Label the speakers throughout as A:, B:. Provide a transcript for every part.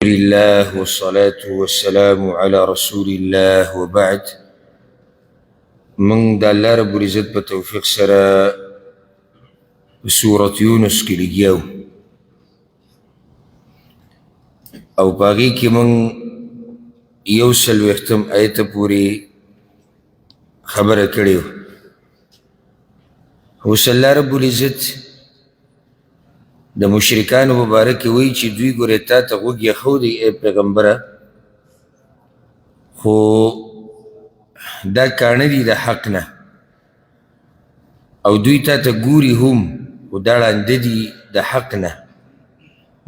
A: لله والصلاة والسلام على رسول الله وبعد. من دا الله رب العزت بتوفيق سرا سورة يونس کی لگیاو او باغی کی من یوسل ویختم آیت پوری خبر کریو. وصل الله رب العزت د مشرکانو مبارک وی چې دوی ګورې تا ته غوږ یخودی ای پیغمبره، خو دا کاڼه دي د حق نه او دوی تا ته ګوري هم خو دا ړانده دي د حق نه.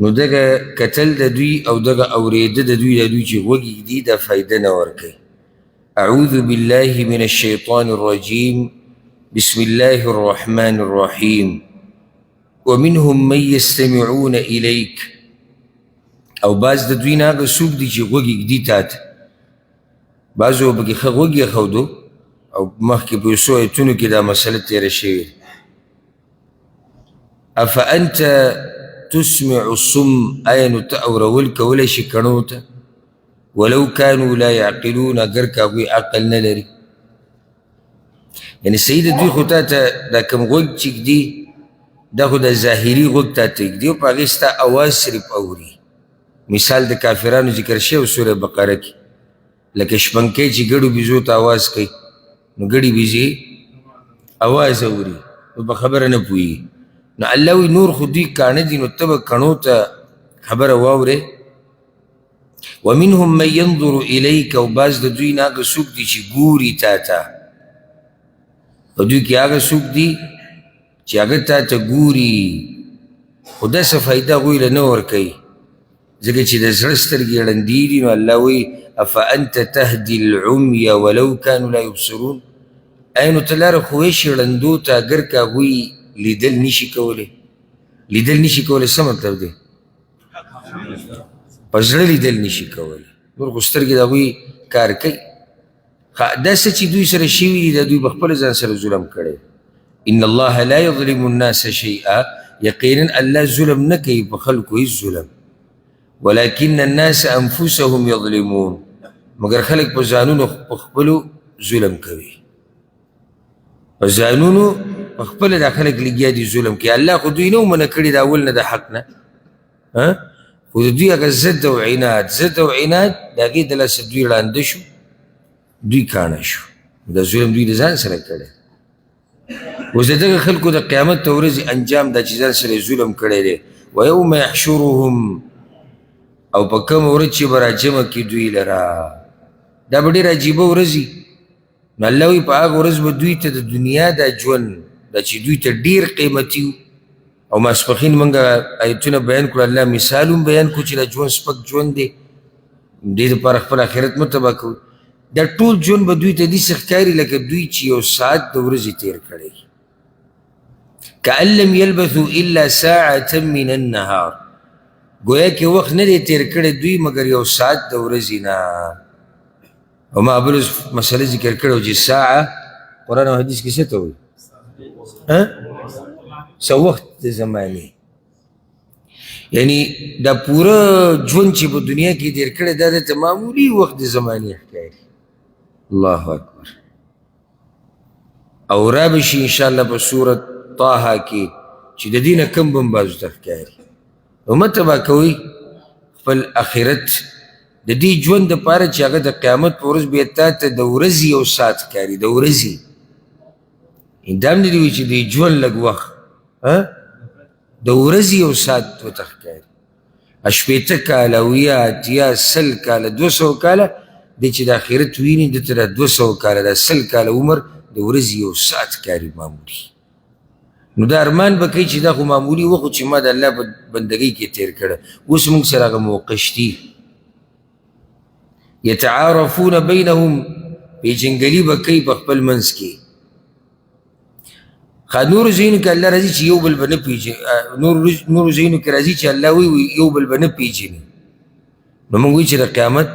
A: نو دغه کتل د دوی او دغه اورېده د دوی چې غوږ ږدي دا فایده نه ورکوي. اعوذ بالله من الشیطان الرجیم بسم الله الرحمن الرحیم ومنهم من يستمعون إليك. او باز د دوی نه هغه څوک دي چې غوږ ږدي تا ته، بعضو پکې ښه غوږ ایښودو او مخکې په یو څو ایتونو کې دا مسله تېره شوې. افانت تسمع الصم، آیا نو ته اورول کولی شي کڼو ته؟ ولو كانوا لا يعقلون، اگر که هغوی عقل نه لري. یعنې صحیح د دوی خو تا ته دا کوم غوږ چې ږدي دا خو د ظاهري غوږ ته ږدي او په هغې ستا اواز صرف اوري. مثال د کافرانو ذکر شوی سوره بقره کې، لکه شپنکی چې ګډو بیزو ته آواز کوي نو ګډې بیزې آواز اوري نو په خبره نه پوهېږي. نو الله وایي نور خو دوی کاڼه دي نو ته به کڼو ته خبره واورې. ومنهم من ينظر الیک، او بعض د دوی نه هغه څوک دي چې ګوري تا ته. په دوی کې هغه څوک دي چې هغه تا ته ګوري خو داسې فایده هغوی له نه ورکوي، ځکه چې د زړه سترګې ړندې دي. نو الله وایي افانت تهدي العمي ولو كانوا لا يبصرون، ای نو ته لاره ښوی شي ړندو ته اگر که هغوی لیدل نشي کولی. لیدل نشي کولی څه مطلب دی؟ په زړه لیدل نشي کولی، نور خو سترګې د هغوی کار کوي. دا څه چې دوی سره شوي دي دا دوی په خپله ځان سره ظلم کړی. ان الله لا يظلم الناس شيئا، یقینا الله ظلم نه کوي په خلکو هیڅ ظلم. ولكن الناس انفسهم يظلمون، مگر خلک په ځانونو په خپلو ظلم کوي. په ځانونو په خپله دا خلک لګیا دي ظلم کوي. الله خو دوی نه و منع کړي د اول نه د حق نه، خو د دوی هغه ضد او عناد د هغې د لاسه دوی ړانده شو، دوی کاڼه شو. دا ظلم دوی د ځان سره کړی. اوس د دغه خلکو د قیامت د ورځې انجام دا چې ځان سره ظلم کړی دی. ویوم یحشرهم، او په کومه ورځ چې به راجمع کړي دوی لره، دا به ډېره عجیبه ورځ وي. نو الله وایي په هغه ورځ به دوی ته د دنیا دا ژوند دا چې دوی ته ډېر قیمتي و، او ماسپښین موږ ایتونه بیان کړو، الله مثال هم بیان کړو چې دا ژوند سپک ژوند دی، دې دپاره خپل آخرت مه تباه کوو. دا ټول ژوند به دوی ته داسې ښکاري لکه دوی چې یو ساعت د ورځې تېر کړی. کأن لم یلبثوا الا ساعة من النهار، گویا کې وخت نه دی تېر کړی دوی مګر یو ساعت د ورځې نه. او ما بل مسله ذکر کړی چې ساعه قرآن او حدیث کې څه ته وایي؟ څه وخت د زمانې، یعنی دا پوره ژوند چې په دنیا کې تېر کړی دا درته معمولي وخت د زمانې ښکاري. الله اکبر. او را به شي انشاءالله په صورت طه کې چې د دې نه کم به هم بعضو ته ښکاري. نو مه تباه کوئ خپل آخرت د دې ژوند دپاره چې هغه د قیامت په ورځ بیا تا ته د ورځې یو ساعت ښکاري، د ورځې. دا هم نه دي وایي چې د ژوند لږ وخت، د ورځې یو ساعت ورته ښکاري. شپېته کاله، اویا، اتیا، سل کاله، 200 کاله دی چې د آخرت ویني دته دا 200 کاله دا 100 کاله عمر د ورځې یو ساعت ښکاري معمولي. نو دا ارمان به کوي چې دا خو معمولي وخت چې ما د الله په بندګۍ کې تېر کړی، اوس موږ سره هغه موقع شتي. یتعارفون بینهم، پیژنګلي به کوي په خپل منځ کې. نورو ځایونو کې الله راځي چې یو بل به نه پېژني، نورو ځایونو کې راځي چې الله وایي یو بل به نه پېژني. نو موږ وایو چې د قیامت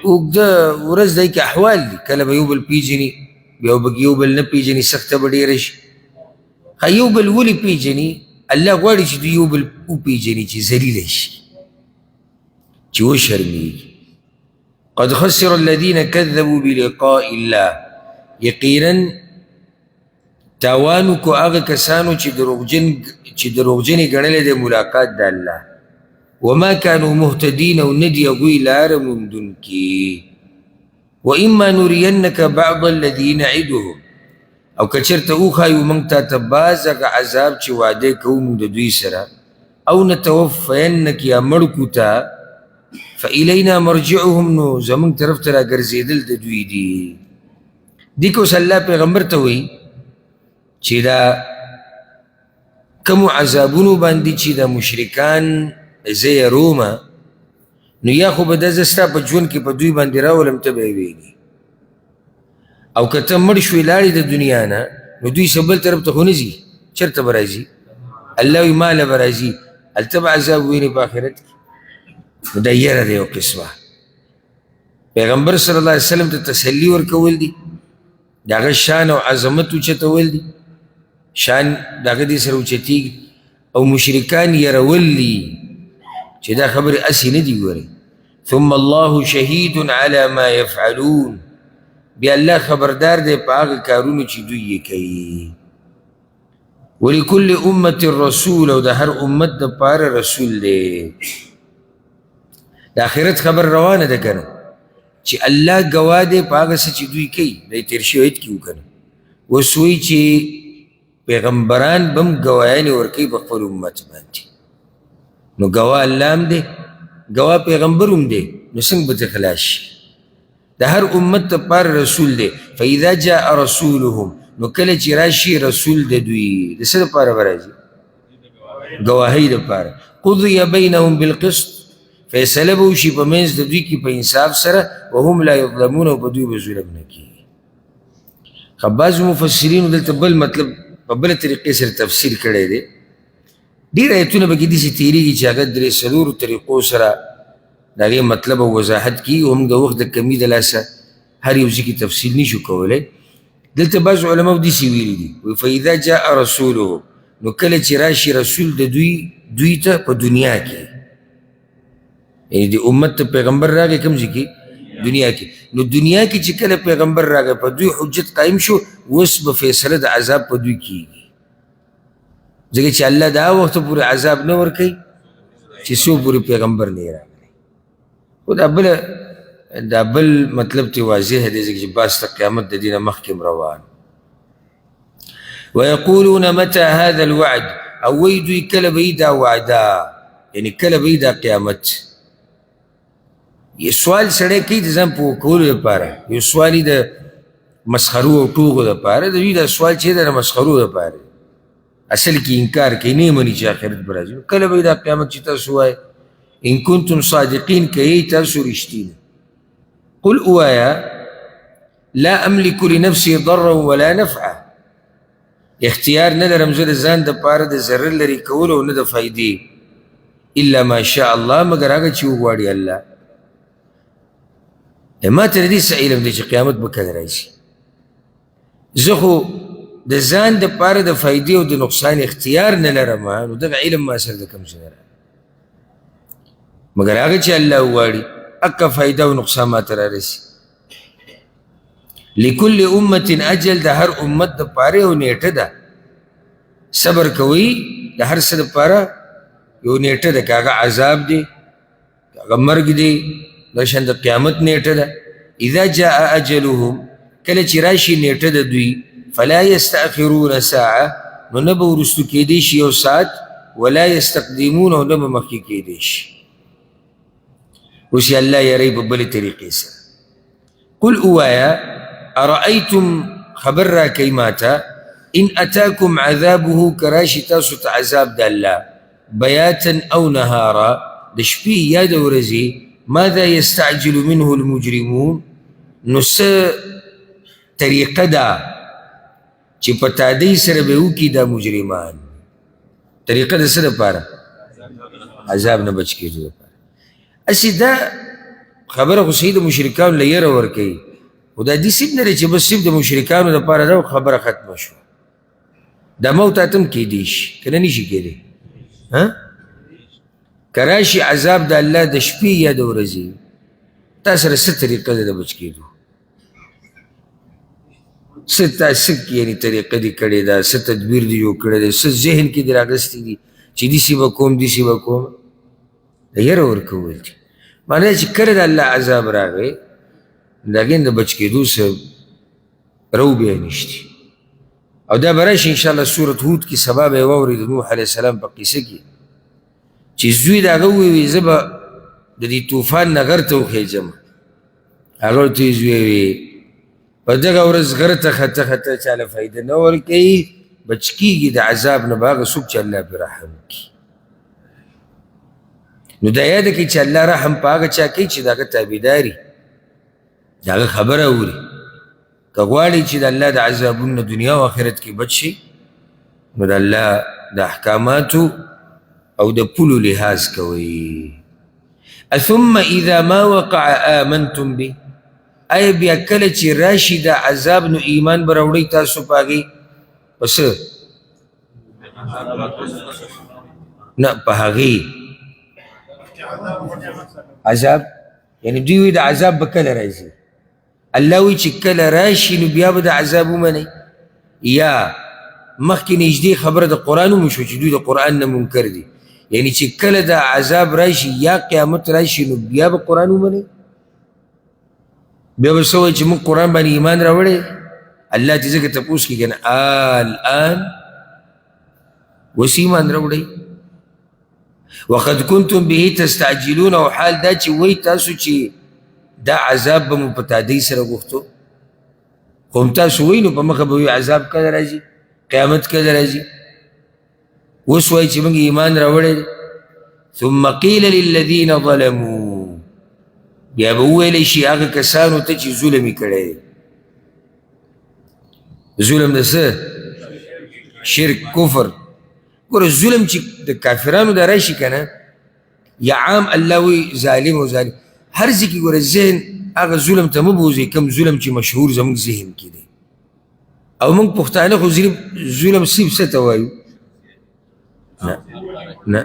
A: اوږده ورځ دی کې احوال دي، کله به یو بل پېژني، بیا به یو بل نه پېژني، سخته به ډېره شي. یو بل ولې پېژني؟ الله غواړي چې دوی یو بل وپېژني چې ذلیله شي. چې وشرمېږي. قد خسر الذين كذبوا بلقاء الله، یقینا تاوانو کو هغه کسانو چې دروغجنې ګڼلې د ملاقات د الله. وما كانوا مهتدين، او ندي هغوی لاره موندونکي. واما نرينك بعض الذي نعدهم، او که چېرته وښایو موږ تا ته بعض هغه عذاب چې وعده کوو موږ د دوی سره، او نتوفینک یا مړ کړو تا، فإلینا مرجعهم، نو زموږ طرف ته راګرځېدل د دوی دي. دې کې اوس الله پیغمبر ته وایي چې دا کومو عذابونو باندې چې د مشرکان زه یرومه، نو یا خو به دا زه ستا په ژوند کې په دوی باندې راولم، ته به یې وینې، او که ته مړ شوې لاړې د دنیا نه، نو دوی څه بل طرف ته خو نه ځي، چېرته به راځي؟ الله وایي ما له به راځي، هلته به عذاب وینې په آخرت کې. نو دا یره ده یو قسمه. پیغمبر صلی الله علیه وسلم ته تسلي ورکول دي، د هغه شان او عظمت اوچتول دي، شان د هغه دې سره اوچتېږي، او مشرکان یرول دي چې دا خبرې اسې نه دي. ګورئ، ثم الله شهید علی ما یفعلون، بیا الله خبردار دی په هغه کارونو چې دوی یې کوي. ولکل امت رسول، او د هر امت دپاره رسول دی. د آخرت خبر روانه ده که نه، چې الله ګواه دی په هغه څه چې دوی کوي. دا یې تېر شوی آیت کې وکړه. اوس وایي چې پیغمبران به هم ګواهیانې ورکوي په خپل امت باندې. نو ګواه الله هم دی، ګواه پیغمبر هم دی، نو څنګه به ته خلاص شي؟ د هر امت دپاره رسول دی. فاذا جاء رسولهم، نو کله چې راشي رسول د دوی، د څه دپاره به راځي؟ ګواهۍ دپاره. قضي بینهم بالقسط، فیصله به وشي په منځ د دوی کې په انصاف سره. وهم لا یظلمون، او په دوی به ظلم نه کېږي. خو بعضو مفسرینو دلته بل مطلب په بله طریقې سره تفسیر کړی دی. ډېر ایتونه به کې داسې تېرېږي چې هغه درې څلورو طریقو سره د هغې مطلب او وضاحت کېږي، او موږ د وخت د کمي د لاسه هر یو ځای کې تفصیل نشو کولی. دلته بعضو علماو داسې ویلي دي، وایي فاذا جاء رسولهم، نو کله چې راشي رسول د دوی ته په دنیا کې، یعنی د امت ته پیغمبر راغی کوم ځای کې؟ دنیا کې. نو دنیا کې چې کله پیغمبر راغی په دوی حجت قایم شو، اوس به فیصله د عذاب په دوی کېږي. ځکه چې الله دا وخته پورې عذاب نه ورکوي چې څو پورې پیغمبر نه راغلی. خو دا بل مطلب ته واضح دی، ځکه چې باز ته قیامت د دې نه مخکې روان. ویقولون متى هذا الوعد، او وایي دوی کله به دا وعده، یعنی کله به دا قیامت. سوال سړی کوي د ځان پوه کولو دپاره، یو سوال یې د مسخرو او ټوغو دپاره. د دوی دا سوال چې دی د مسخرو دپاره، اصل کې انکار کوي، نه یې مني چې آخرت به راځي. کله به دا قیامت چې تاسو وایئ ان کنتم صادقین، که یې تاسو رښتینه. قل اوایا لا املک لنفسي ضرا ولا نفعا، اختیار نه لرم زه د ځان دپاره د ضرر لرې کولو او نه د فایدې، الا ما شاء الله، مګر هغه چې وغواړي الله. ما ته د دې څه علم دی چې قیامت به کله راشي؟ زه خو د ځان دپاره د فایدې او د نقصان اختیار نه لرم، نو دغه علم ما سره د کوم ځای نه راغلی، مګر هغه چې الله وغواړي اکه فایده او نقصان ما ته رارسي. لکل امت اجل، د هر امت دپاره یو نیټه ده. صبر کوئ د هر څه دپاره یو نیټه ده، که هغه عذاب دی، که هغه مرګ دی، دا شان د قیامت نیټه ده. اذا جاء اجلهم، کله چې راشي نیټه د دوی، فلا یستأخرون ساعه، نو نه به وروستو کېدی شي یو ساعت، ولا یستقدمون، او نه به مخکې کېدی شي. اوس یې الله یری په بلې طریقې سره. قل اوایا ارأیتم، خبر را کوي ماته، ان اتاکم عذابه، که راشي تاسو ته عذاب د الله، بیاتا او نهارا، د شپې یا د ورځې، ماذا يستعجل منه المجرمون، نو څه طریقه ده چې په تادۍ سره به وکړي دا مجرمان. طریقه د څه دپاره؟ عذاب نه بچ کېدو دپاره. اسې دا خبره خو صحیح د مشرکانو له یره ورکوي، خو دا داسې نه دی چې بس صرف د مشرکانو دپاره ده، خبره ختمه شوه. دا موت اتم کېدی شي که نه نشي کېدی؟ کراشي عذاب د الله د شپې یا د ورځې تا سره څه طریقه ده د بچ کېدو څه تا څه یعنې طریقه دې کړې ده څه تدبیر دې جوړ کړی دی څه ذهن کې دې راغستی دي چې داسې به کوم داسې به کوم د یره ورکول دي معنی چې کله د الله عذاب راغی د هغې نه د بچ کېدو څه رو بیا نشتي او دا به راشي انشاءالله سورت هود کې سبا به یې واورئ د نوح علیه السلام په قصه کې چې زوی د هغه وویل زه به د دې طوفان نه غر ته وخېجم هغه ورته یې زوی وی په دغه ورځ غره ته خطه خطه چاله فایده نه ورکوي بچ کېږي د عذاب نه به هغه څوک چې الله پرې رحم کړي نو دا یاده کړئ چې الله رحم په هغه چا کوي چې د هغه تابعداري د هغه خبره اوري که غواړئ چې د الله د عذابونو نه دنیا او آخرت کې بچ شي نو د الله د احکاماتو او د پولو لحاظ کوئ ثم اذا ما وقع آمنتم به آیا بیا کله چې راشي دا عذاب نو ایمان به راوړئ تاسو په هغې په څه نه په هغې عذاب یعنې دوی وایي د عذاب به کله راځي الله وایي چې کله راشي نو بیا به د عذاب ومنئ یا مخکې نږدې خبره د قرآن هم وشوه چې دوی د قرآن نه منکر دي یعنی چې کله د عذاب راشي یا قیامت راشي نو بیا به قرآن ومنئ بیا به څه وایي چې موږ قرآن باندې ایمان راوړی الله چې ځکه تپوس کړي که نه الآن اوس ایمان راوړئ وقد كنتم به تستعجلون او حال دا چې وایي تاسو چې دا عذاب به مو په تادۍ سره غوښتو خو هم تاسو وایي نو په مخه به وایي عذاب کله راځي قیامت کله راځي اوس وایي چې موږ ایمان راوړی ثم قیل للذین ظلموا بیا به وویلی شي هغه کسانو ته چې ظلم یې کړی دی ظلم د څه شرک کفر ګوره ظلم چې د کافرانو دا راشي که نه یا عام الله وایي ظالم او ظالم هر ځای کې ګوره ذهن هغه ظلم ته مه بوځئ کوم ظلم چې مشهور زموږ ذهن کې دی او موږ پښتانه خو ظلم صرف څه ته وایو نه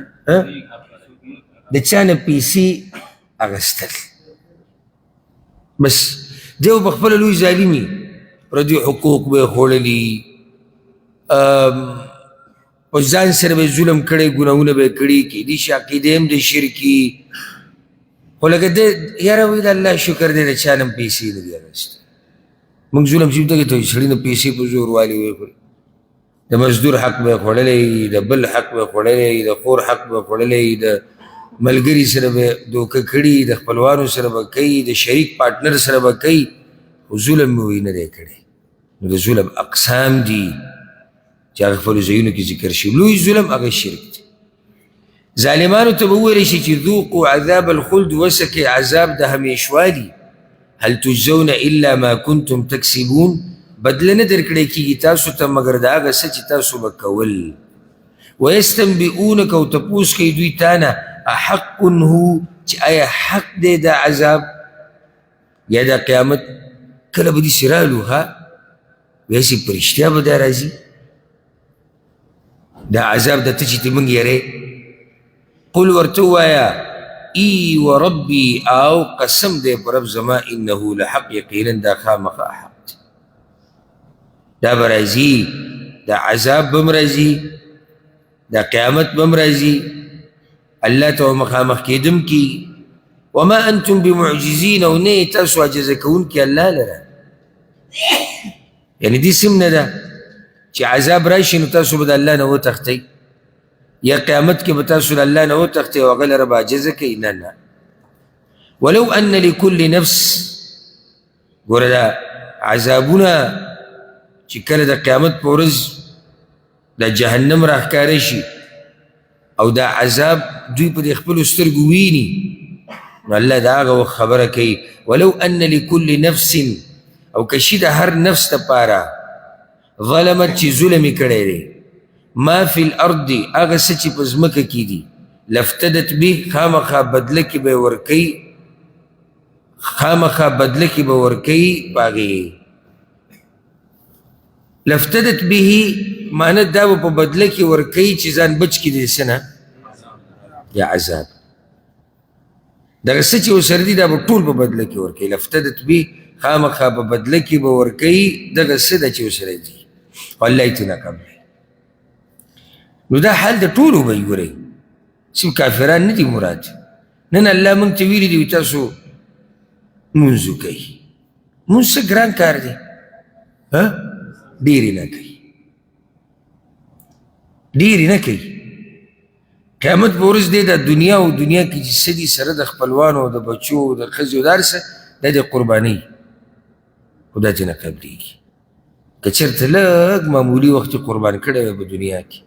A: د چا نه پیسې اخیستل بس دیو په خپله لوی ظالم وي پردي حقوق به یې خوړلي او ځان سره به یې ظلم کړی ګناهونه به یې کړي کیدای شي عقیدې هم د شرکي خو لکه دی یاره وایي د الله شکر دی د چا نه هم پیسې نه دي اخیستې موږ ظلم چې دغې ته وایي سړي نه پیسې په زور والي وخوري د مزدور حق به یې خوړلی د بل حق به یې خوړلی د خور حق به یې خوړلی د ملګري سره به دوکه کړي د خپلوانو سره به کوي د شریک پارټنر سره به کوي خو ظلم مې وایي نه دی کړی نو د ظلم اقسام دي چې هغه خپلو ځایونو کې ذکر شي لوی ظلم هغه شرک دی ظالمانو ته به وویلی شي چې ذوقوا عذاب الخلد وسکې عذاب د همیشوالي هل تجزون الا ما کنتم تکسبون بدله نه درکړی کېږي تاسو ته مګر د هغه څه چې تاسو به کول ویستنبئونک او تپوس کوي دوی تا نه احق هو چې آیا حق دی دا عذاب یا دا قیامت کله به داسې رالو ها ویسې په رښتیا به دا راځي دا عذاب د ته چې ته موږ یری قل ورته ووایه ای وربي او قسم دی په رب زما انه لحق یقینا دا خامخا حق دی دا به راځي دا عذاب به هم راځي دا قیامت به هم راځي الله ته مخامخ کېدم کی وما انتم بمعجزین او نه تاسو عاجزه کوونکي الله لره یعنی دې سم نه ده چې عذاب راشي نو تاسو به د الله نه وتښتئ یا قیامت کې به تاسو د الله نه وتښتئ او هغه لره به عاجزه کوئ نه نه ولو ان لكل نفس ګوره دا عذابونه چې کله د قیامت په ورځ د جهنم راښکاره شي او دا عذاب دوی په دې خپلو سترګو ویني نو الله د هغه وخت خبره کوي ولو ان لكل نفس او که شي د هر نفس دپاره ظلمت چې ظلم یې کړی دی ما فی الارض هغه څه چې په ځمکه کې دي لافتدت به خامخا بدله کې به یې ورکوي خامخا بدله کې به ورکوي په هغې لافتدت به معنی دا به په بدله کې ورکوي چې ځان بچ کړي د څه نه یا عذاب دغه څه چې ورسره دي دا به ټول په بدله کې ورکوي لفتدت به خامخا په بدله کې به ورکوي دغه څه ده چې ورسره دي خو الله یې ترېنه قبلوي نو دا حال د ټولو به یې ګورئ صرف کافران نه دي مراد نن الله موږ ته ویلي دي تاسو لمونځ وکئ لمونځ څه ګران کار دی ډېر یې نه کوي ډېر یې نه کوي قیامت په ورځ دی دا دنیا او دنیا کې چې څه دي سره د خپلوانو د بچو د ښځو دا هر څه دا د قربانۍ خو دا چې نه قبلېږي که چېرته لږ معمولي وخت یې قربان کړی وی په دنیا کې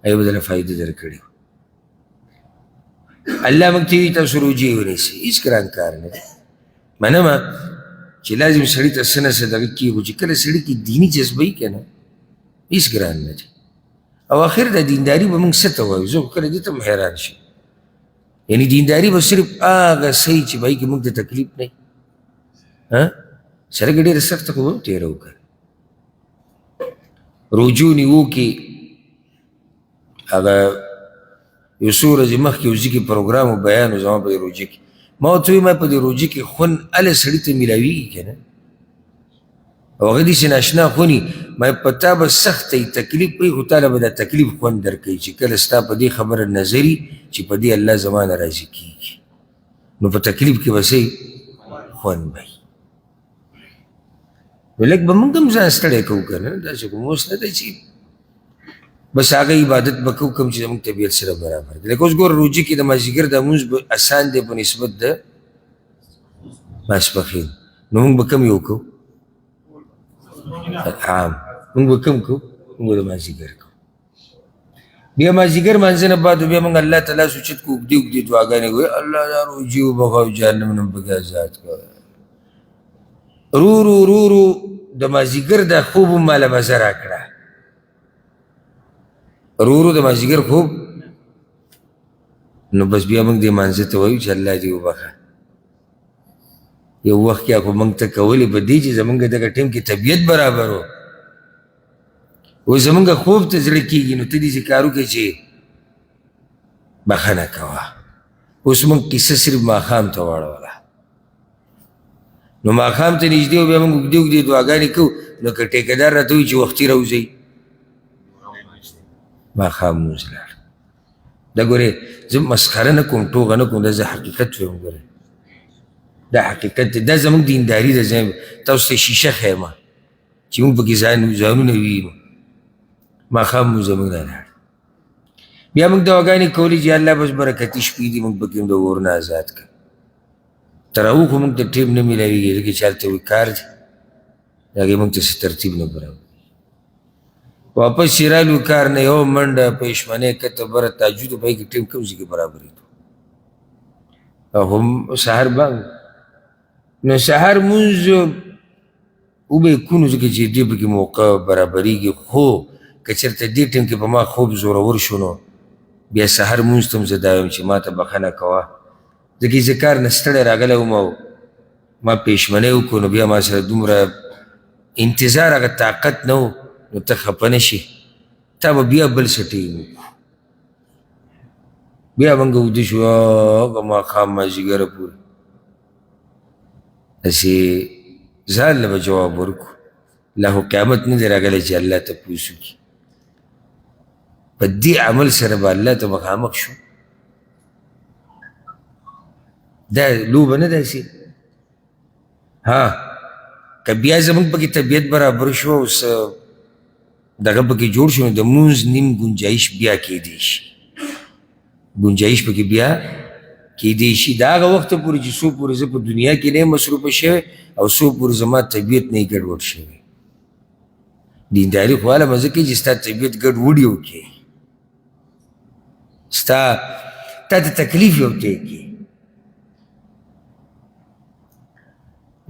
A: هغې به دله فایده درکړې وي الله موږ ته وي تاسو روجې ونیسئ هېڅ ګران کار نه دی منمه چې لازم سړي ته څه نه څه دغه کېږي خو چې کله سړي کې دیني جذبه وي که نه هېڅ ګران نه دی او آخر د دینداري به موږ څه ته وایو زه خو کله دې ته هم حیران شم یعنې دینداري به صرف هغه صحیح چې به هغې کې موږ ته تکلیف نه وي سره کې ډېره سخته خو به هم تېره وکړه روجو نیو کې هغه یو څو ورځې مخکې یو ځي کې پروګرام و بیان و زما په دې روجې کې ما ورته وویل ما په دې روجې کې خوند هله سړي ته میلاویږي که نه او هغه داسې ناشنا خوني ما په تا به سخته یي تکلیف وي خو تاله به دا تکلیف خوند درکوي چې کله ستا په دې خبره نظري چې په دې الله زما نه راضي کېږي نو په تکلیف کې به څه خوند به وي نو لږ به موږ هم ځان ستړی کوو که نه داسې کوم اوس نه دی چې بس هغه عبادت به کوو کوم چې زموږ طبیعت سره برابر دی لکه اوس ګوره روجې کې د مازدیګر دا لمونځ به اسان دی په نسبت د ماسپښین نو موږ به کوم یو کوو عام موږ به کوم کوو موږ به د مازدیګر کوو بیا مازدیګر مانځه نه بعد بیا موږ الله تعالی سوچت کو اوږدې اوږدې دعاګانې کوي الله دا روجې وبخوه او جهنم نه پکې آزاد کړه رو د مازدیګر دا خوب هم ماله مزه راکړه رو د مازدیګر خوب نو بس بیا موږ دې مانځه ته وایو چې الله دې وبخه یو وخت کې خو موږ ته کولې په دې چې زموږ دغه ټیم کې طبیعت برابر و اوس زموږ خوب ته زړه کېږي نو ته داسې کار وکړې چې بخښنه کوه اوس موږ کیسه صرف ماښام ته واړوله نو ماښام ته نږدې و بیا موږ اوږدې اوږدې دعاګانې کوو نو که ټیکهدار راته وایي چې وختي راوځئ ماښام لمونځ لاړ دا ګورې زه مسخره نه کوم ټوغه نه کوم دا زه حقیقت وایم ګورې دا حقیقت دی دا زموږ دینداري ده زه تاسو ته شیشه ښیم چې موږ پکې ځانونه وینو ماښام لمونځ زموږ نه لاړ بیا موږ دعاګانې کولې چې الله بس برکتي شپې دي موږ پکې د اور نه آزاد کړه تراویح خو موږ ته ټیم نه میلاویږي ځکه چې هلته وي کار دی د هغې موږ ته څه ترتیب نه برابر واپس چې رالو کار نه یو منډه پېشمنۍ کته بره تاجود په هغې کې ټیم کوم ځای کې برابرېدو او هم سهار بانګ نو سهار لمونځ وبه یې کونو ځکه چې دې پکې موقع برابرېږي خو که چېرته دې ټیم کې په ما خوب زورور شو نو بیا سهار لمونځ ته هم زه دا وایم چې ما ته بښنه کوه ځکه زه کار نه ستړی راغلی وم او ما پېشمنۍ وکړو نو بیا ما سره دومره انتظار هغه طاقت نه و نو ته خفه نه شي تا به بیا بل څه ټیم وکړو بیا موږ اوده شو هغه ماښام مازدیګره پورې داسې ځان له به جواب ورکړو لا خو قیامت نه دی راغلی چې الله تپوس وکړي په دې عمل سره به الله ته مخامخ شو دا لوبه نه ده هسې که بیا زموږ پکې طبیعت برابر شو او څه دغه پکې جوړ شو نو د لمونځ نیم ګنجایش بیا کېدی شي ګنجایش پکې بیا کېدی شي د هغه وخته پورې چې څو پورې زه په دنیا کې نه یم مصروفه شوی او څو پورې زما طبیعت نه یې ګډوډ شوی دینداري خو هله مزه کوي چې ستا طبیعت ګډوډ یې وکړي ستا تا ته تکلیف یې ورته کړي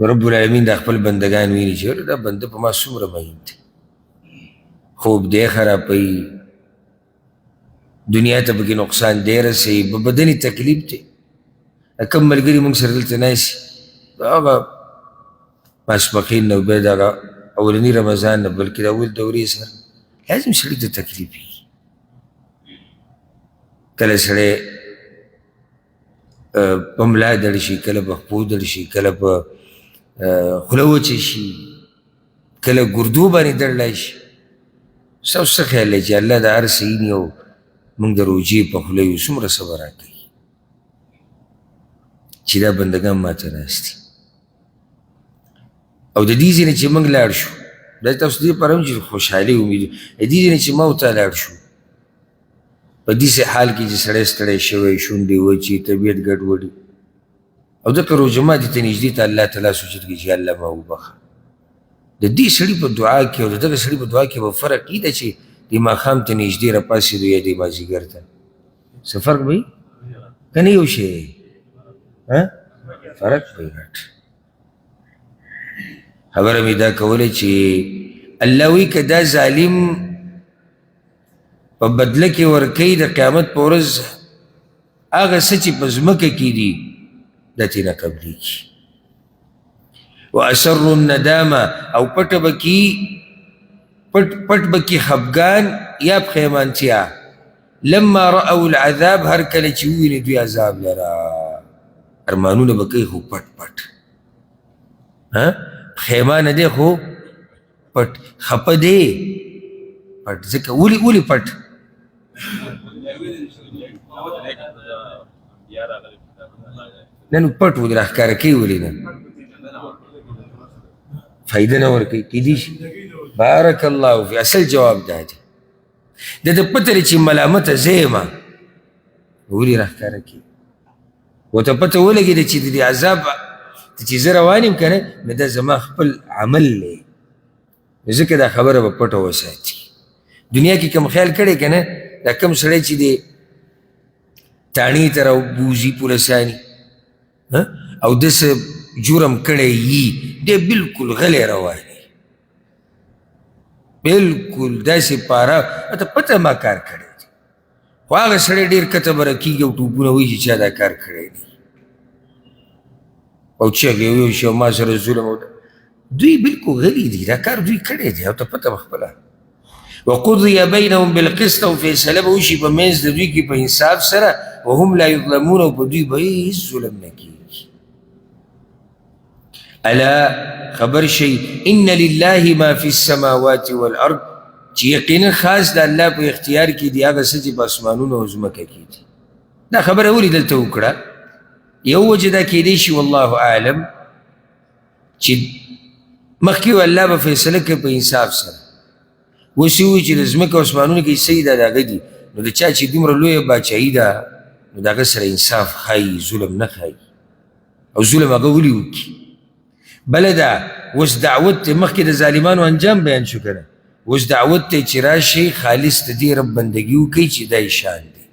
A: رب العالمین دا خپل بندگان ویني چې دا بنده په ما څومره مین دی خوب دی خرابوي دنیا ته پکې نقصان دی رسوي په بدني تکلیف دی کوم ملګري موږ سره دلته ناستي هغه ماسپښین نه بیا دغه اولني رمضان نه بلکې د اول دورې سره لازم سړي ته تکلیف وي کله سړی په ملا دړ شي، کله په خپو دړ شي، کله په خوله وچه شي، کله ګردو باندې دړلی شي. ستاسو څه خیال دی چې الله د هر څه ویني او موږ د روژې په خوله یو څومره صبر راکوي چې دا بندګان ماته ناست دي. او د دې ځینې چې موږ لاړ شو، دا تاسو دې لپاره هم چې خوشحالي امید د دې ځینې چې ما ورته لاړ شو په داسې حال کې چې سړی ستړی شوی، شونډې وچې، طبیعت ګډوډي، او ځکه روژه ماتي ته نږدې ته الله تعالی سجد کوي چې الله ما وبخه. د دې سړي په دعا کې او د دغه سړي په دعا کې به فرق ای ده چې د ماښام ته نږدې راپاڅېدو یا د مازدیګر ته، څه فرق به وي که نه؟ یو شی دی، فرق به وي ګډ. خبره مې دا کوله چې الله وایي که دا ظالم په بدله کې ورکوي د قیامت په ورځ هغه څه چې په ځمکه کې دي دا ترېنه قبلېږي. واسروا الندامه، او پټ بکی خفګان یا پښیمانتیا، لما رأوا العذاب، هر کله چې وویني دوی عذاب لره ارمانونه به کوي خو پټ پټ، پښیمانه دی خو پټ، خفه دی پټ. ځکه ولې پټ؟ نه نو پټ ولې راښکاره کوي؟ ولې نه فایده نه ورکوي؟ کیدای شي. بارک الله فی، اصل جواب دا دی د ده پته دی چې ملامته زه یم، ولې راښکاره کوي؟ ورته پته ولګېده چې د دې عذاب ته چې زه روان یم که نه، نو دا زما خپل عمل دی، ځکه دا خبره به پټه وساتي. دنیا کې کوم خیال کړی که نه، دا کوم سړی چې دی تاڼې ته راوبوځي پولساني او داسې جرم کړی یي، دی بلکل غلی روان دی، بلکل داسې پاره ته پته ما کار کړی دی، خو هغه سړی ډېر کته بره کېږي او ټوپونه وایي چې چا دا کار کړی دی او چغې ویل شي او ما سره ظلم. دوی بلکل غلي دي، دا کار دوی کړی دی او ته پته به خپله. وقضي بینهم بالقسط، او فیصله به وشي په منځ د دوی کې په انصاف سره، وهم لا یظلمون، او په دوی به هېڅ ظلم نه کېږي. الا خبر شي ان لله ما فی السماوات والارض، چې یقینا خاص د الله په اختیار کې دي هغه څه چې په اسمانونو او ځمکه کې دي. دا خبره ولې دلته وکړه؟ یو وجه دا کېدی شي والله اعلم چې مخکې الله به فیصله کوي په انصاف سره، اوس یې وایي چې د ځمکه او اسمانونو کې څه دي دا د هغه دي، نو د چا چې دومره لویه باچایي ده نو د هغه سره انصاف ښایي، ظلم نه ښایي. او ظلم هغه ولې وکړي؟ بله ده اوس دعوت دی، مخکې د ظالمانو انجام بیان شو که نه، اوس دعوت دی چې راشئ خالص د دې رب بندګي وکړئ چې دا یې شان دی.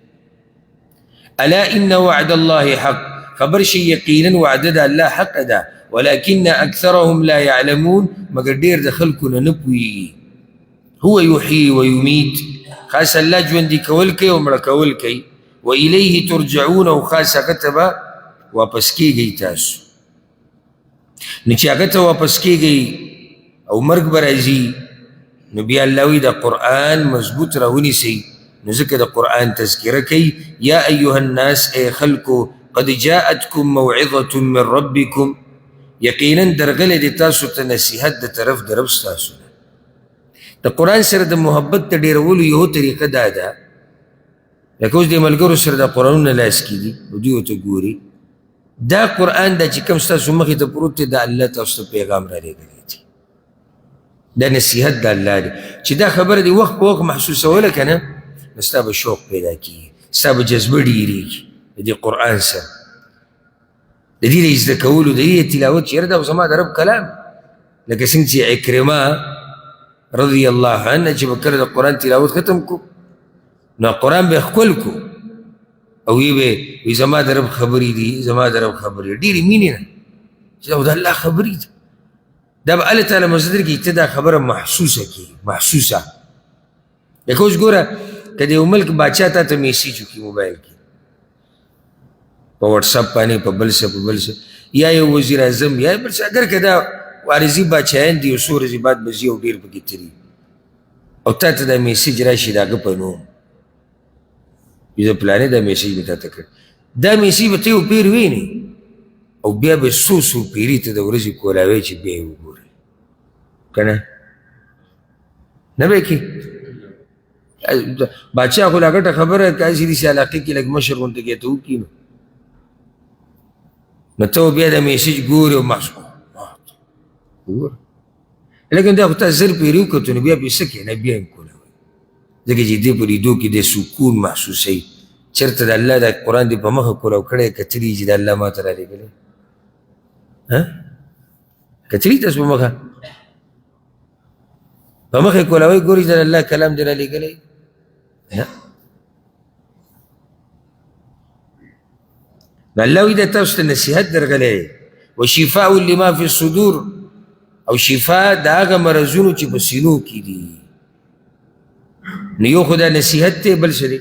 A: الا ان وعد الله حق، خبر شي یقینا وعده د الله حق ده، ولكن اکثرهم لا يعلمون، مګر ډېر د خلکو نه پوهېږي. هو یحیي ویمیت، خاص الله ژوندي کول کوي او مړه کول کوي. والیه ترجعون، او خاص هغه ته به واپس کېږئ تاسو. نو چې هغه ته واپس کېږئ او مرګ به راځي، نو بیا الله وایي د قرآن مضبوط راونیسئ. نو ځکه د قرآن تذکره کوي، یا ایها الناس، ای خلکو، قد جاءتکم موعظة من ربکم، یقینا درغلی دی تاسو ته نصیحت د طرف د رب ستاسو نه. د قرآن سره د محبت ته ډېرولو یو طریقه دا ده، لکه اوس د ملګرو سره د قرآنونه لاس کې دي او دوی ورته ګوري، دا قرآن دا چې کوم ستاسو مخې ته پروت دی، دا الله تاسو ته پیغام رالیږلی دی، دا نصیحت د الله دی. چې دا خبره دی وخت په وخت محسوسوله که نه، نو ستا به شوق پیدا کېږي، ستا به جذبه ډېرېږي د دې قرآن سره، د دې د زده کولو، د دې تلاوت چې یاره دا زما د رب کلام. لکه څنګه چې عکرمه رضی الله عنه چې به کله د قرآن تلاوت ختم کو، نو قرآن به ښکل کو او وی به وی زما د رب خبرې دي، زما د رب خبرې ډېرې مینې نه چې دا د الله خبرې دي. دا به الله تعالی مصدر کې ته دا خبره محسوسه کړي، محسوسه. لکه اوس ګوره که د یو ملک باچا تا ته میسیج وکړي موبایل کې په وټساپ باندې، په بل څه په بل څه، یا یو وزیر اعظم یا بل څه، اگر که دا وارثي باچایان دي یو څو ورځې بعد به ځي او ډېر پکې تېري او تا ته دا میسیج راشي د هغه په نوم، زه پلانې دا میسیج مې تا ته کړ، دا میسي به ته یو پیر وینې او بیا به څو پیري ته د ورځې کولاوی چې بیا یې وګورې که نه نه به یې کښې بادشاه خو لا ګټه خبره که هسې داسې علاقې کې لږ مشر غونته کې ته وکړي نو ته بیا د میسج ګورې او مخ وګوره لیکن دا خو تا زر پیري وکتو نو بیا پې څه کښېنه بیا یې کولاوی ځکه چې دې په لیدو کې د سکون محسوسوي چېرته د الله دا قرآن دې په مخه کولاو کړی کتلي چې د الله ما ته رالېږلی کتلي تاسو په مخه په مخه یې کولاوی ګوري چې د الله کلام دې رالېږلی نه نو الله وایي دا تاسو ته نصیحت درغلی دی وشفاء لما فی الصدور او شفا د هغه مرضونو چې په سینو کې دي نو یو خو دا نصیحت دی بل څه دی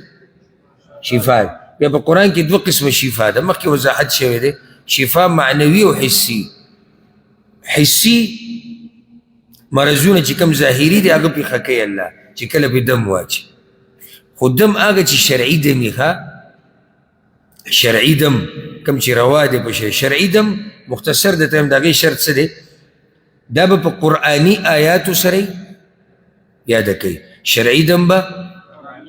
A: شفا بیا په قرآن کې دوه قسمه شفا ده مخکې وضاحت شوی دی شفا معنوي او حسي حسي مرضونه چې کوم ظاهري دي هغه پې ښه کوي الله چې کله پې دم واچي خو دم هغه چې شرعي دم یې ښه شرعي دم کوم چې روا دی په شی شرعي دم مختصر د ته هم د هغې شرط څه دی دا به په قرآني آیاتو سره یاده کوي شرعي دم به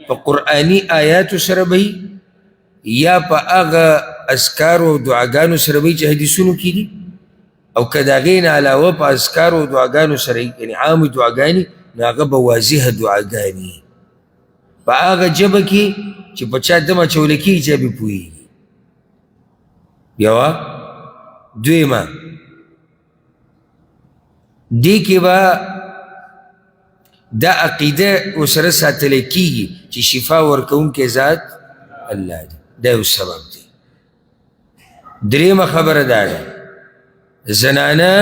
A: په قرآني آیاتو سره به یا په هغه اذکارو او دعاګانو سره به چې حدیثونو کې دي او که د هغې نه علاوه په اذکارو او دعاګانو سره یعنې عامې دعاګانې نو هغه به واضحه دعاګانې په هغه ژبه کې چې په چا دم اچولی کېږي چا بې پوهېږي یوه دویمه دې کې به دا عقیده ورسره ساتلی کېږي چې شفا ورکوونکی ذات الله دی دا یو سبب دی درېیمه خبره دا ده زنانه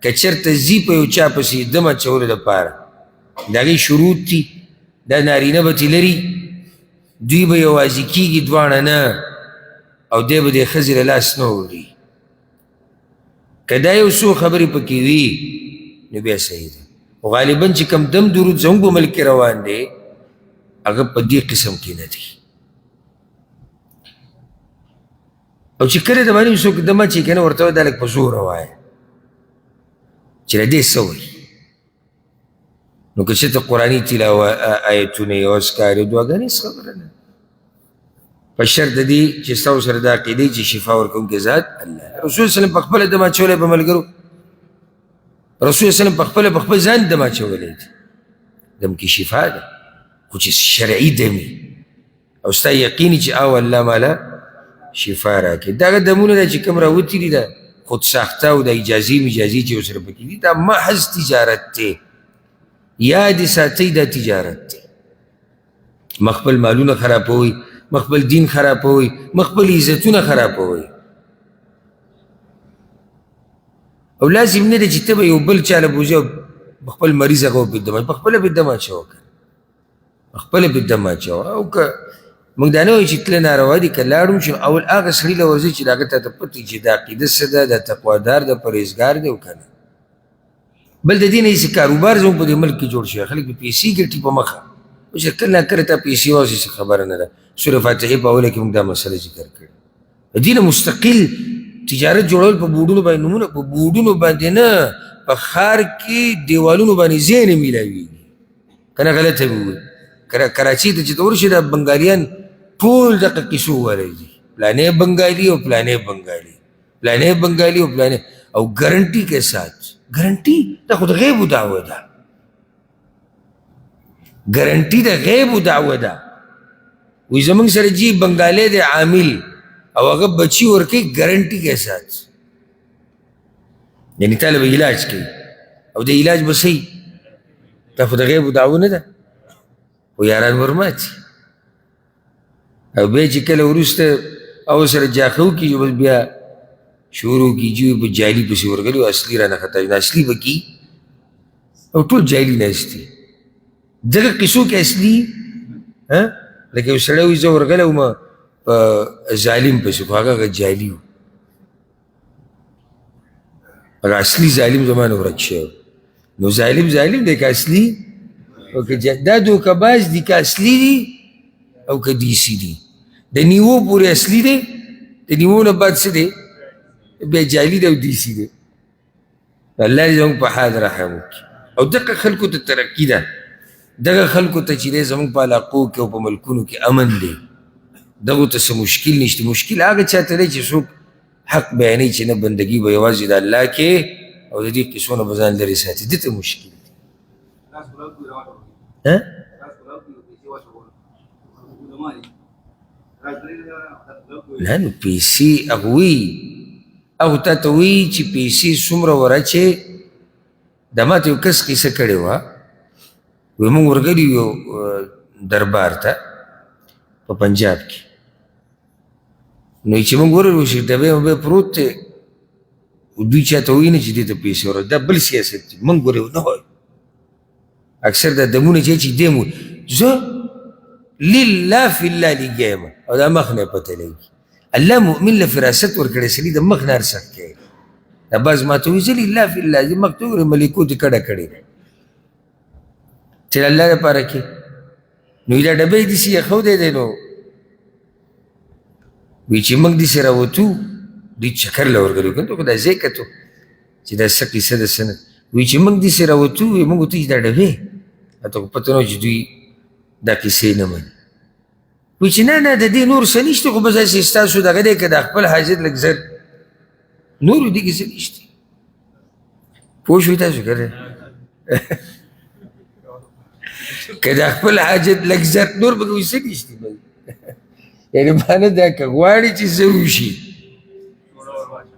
A: که چېرته ځي په یو چا پسې دم اچولو دپاره د هغې شروط دي دا نارینه به ترې لري دوی به یوازې کېږي دواړه نه او دی به د ښځې له لاس نه وړي که دا یو څو خبرې پکې وي نو بیا صحیح ده خو غالبا چې کوم دم درود زموږ په ملک کې روان دی هغه په دې قسم کې نه دی او چې کله د باندې څوک دم اچي که نه ورته وایي دا لږ په زوره وایه چې له دې څه وایي نو که چېرته قرآني تلاوه آیتونه یې او اذکار یې دعاګانې هېڅ خبره نه په شرط د دې چې ستاسو سره دا عقیدې چې شفا ورکوونکی ذات الله رسول صلی په خپله دم اچولی په ملګرو رسول صلی په خپل ځان دم اچولی دی دم کې شفا ده خو چې شرعي دم او ستا یقیني چې او الله ماله شفا راکړي دغه دمونه ده چې کوم راوتي دي ده خود ساخته او د اجازې مجازي چې ورسره پکې دي دا محض تجارت دی یاد ساتئ دا تجارت دی مخبل مالونه خرابوي مخبل دین خرابوي مخبل عزتونه خرابوي او لازم نه ده چې ته به یو بل چاله بوځې او خپل مریض هغه وپېدم پخپله پې دم اچوه که پخپله پې دم اچوه او که موږ دا نه وایو چې تله ناروا دي که لاړ شو اول هغه سړي له ورځئ چې د هغه ته ته پته چې د عقیده څه ده د تقوادار د پرهېزګار دی او که نه بل د دې نه هېڅ کاروبار زموږ په دې ملک کې جوړ شوی خلک به پیسې ګټي په مخه اوس کله ناکله تا پیسې واخلي څه خبره نه ده سورة فاتحې په اوله کې موږ دا مسله ذکر کړې د دې نه مستقل تجارت جوړول په بورډونو باندې نومونه په بورډونو باندې نه په ښار کې دیوالونو باندې ځای نه میلاوېږي که نه غلطه مې وویل کراچۍ ته چې ته ورشې دا بنګالیان ټول دغه کیسو والی دي پلانې بنګالي او پلانې بنګالي پلانې بنګالي او پلانې او ګارنټي کے ساتھ ګارنټي دا خو د غیبو دعوه ده ګارنټي د غیبو دعوه ده وی زمونږ سره جی بنګالی دی عامل او هغه بچي ورکوي ګارنټي کے ساتھ یعنې تا له به علاج کوي او د علاج به صحیح دا خو د غیبو دعوه نه ده خو یاران ورماتي او بیا چې کله وروسته او سره جاښه وکړي بس بیا شروع کیږي په جاهلي پسې ورغلي او اصلي رانه خطا نو اصلي به کي او ټول جاهلي ناست دي دغه قصو کې اصلي لکه یو سړی وایي زه ورغلی وم په ظالم پسې خو هغه جاهلي و هغه اصلي ظالم زما نه ورک شوی نو ظالم دی که اصلي دا دوکهباز دي که اصلي دي او که دیسي دي د نیوو پورې اصلي دی، د نیوو نه بعد څه دی بیا جعلي دی او دیسي دی. الله دې زموږ په حال رحم وکړي. او دغه خلکو ته ترقي ده، دغه خلکو ته چې دی زموږ په علاقو کې او په ملکونو کې امن دی، دغو ته څه مشکل نشته. مشکل هغه چاته دی چې څوک حق بیانوي چې نه بندګي به یوازې د الله کې او د دې قصو نه به ځان لرې ساتي، دې ته مشکل دی. نه نو پیسې هغه وایي، هغو تا ته وایي چې پیسې څومره ورچې. دا ما ته یو کس قصه کړې وه، وایي موږ ورغلي یو دربار ته په پنجاب کې، نو چې موږ ورغلو چې ډبې مبې پروت دی، دوی چاته وایي نه چې دې ته پیسې ورکړه. دا بل سیاست دی، موږ ورغلو نه وایو. اکثر دا دمونه چې دی مو زه لله فی الله لګیا یم او دا مخ نه پته لګي. الله مؤمن له فراست ورکړی سړي د مخ نه هر څه کوي. دا بعض ما ته وایي زه لله فی الله زه مخ ته وګورې ملیکو دې کډه کړې ده چې الله دپاره کې. نو دا ډبې یې داسې ایښودی دی، نو وایي چې موږ داسې راوتو، دوی چکر له ورغلو کنه خو دا ځای کتو چې دا څه قصه ده څه نه. وایي چې موږ داسې راوتو، وایي موږ ورته چې دا ډبې راته خو پته نه وه چې دوی دا کیسې نه مني. وایي چې نه نه د دې نور څه نشته، خو بس هسې ستاسو دغه دی که د خپل حاجت لږ زر نور دې کې څه نشته. پوه شوئ تاسو که نه که د خپل حاجت لږ زر نور به کوي څه نشته. یعنې معنه دا که غواړي چې څه وشي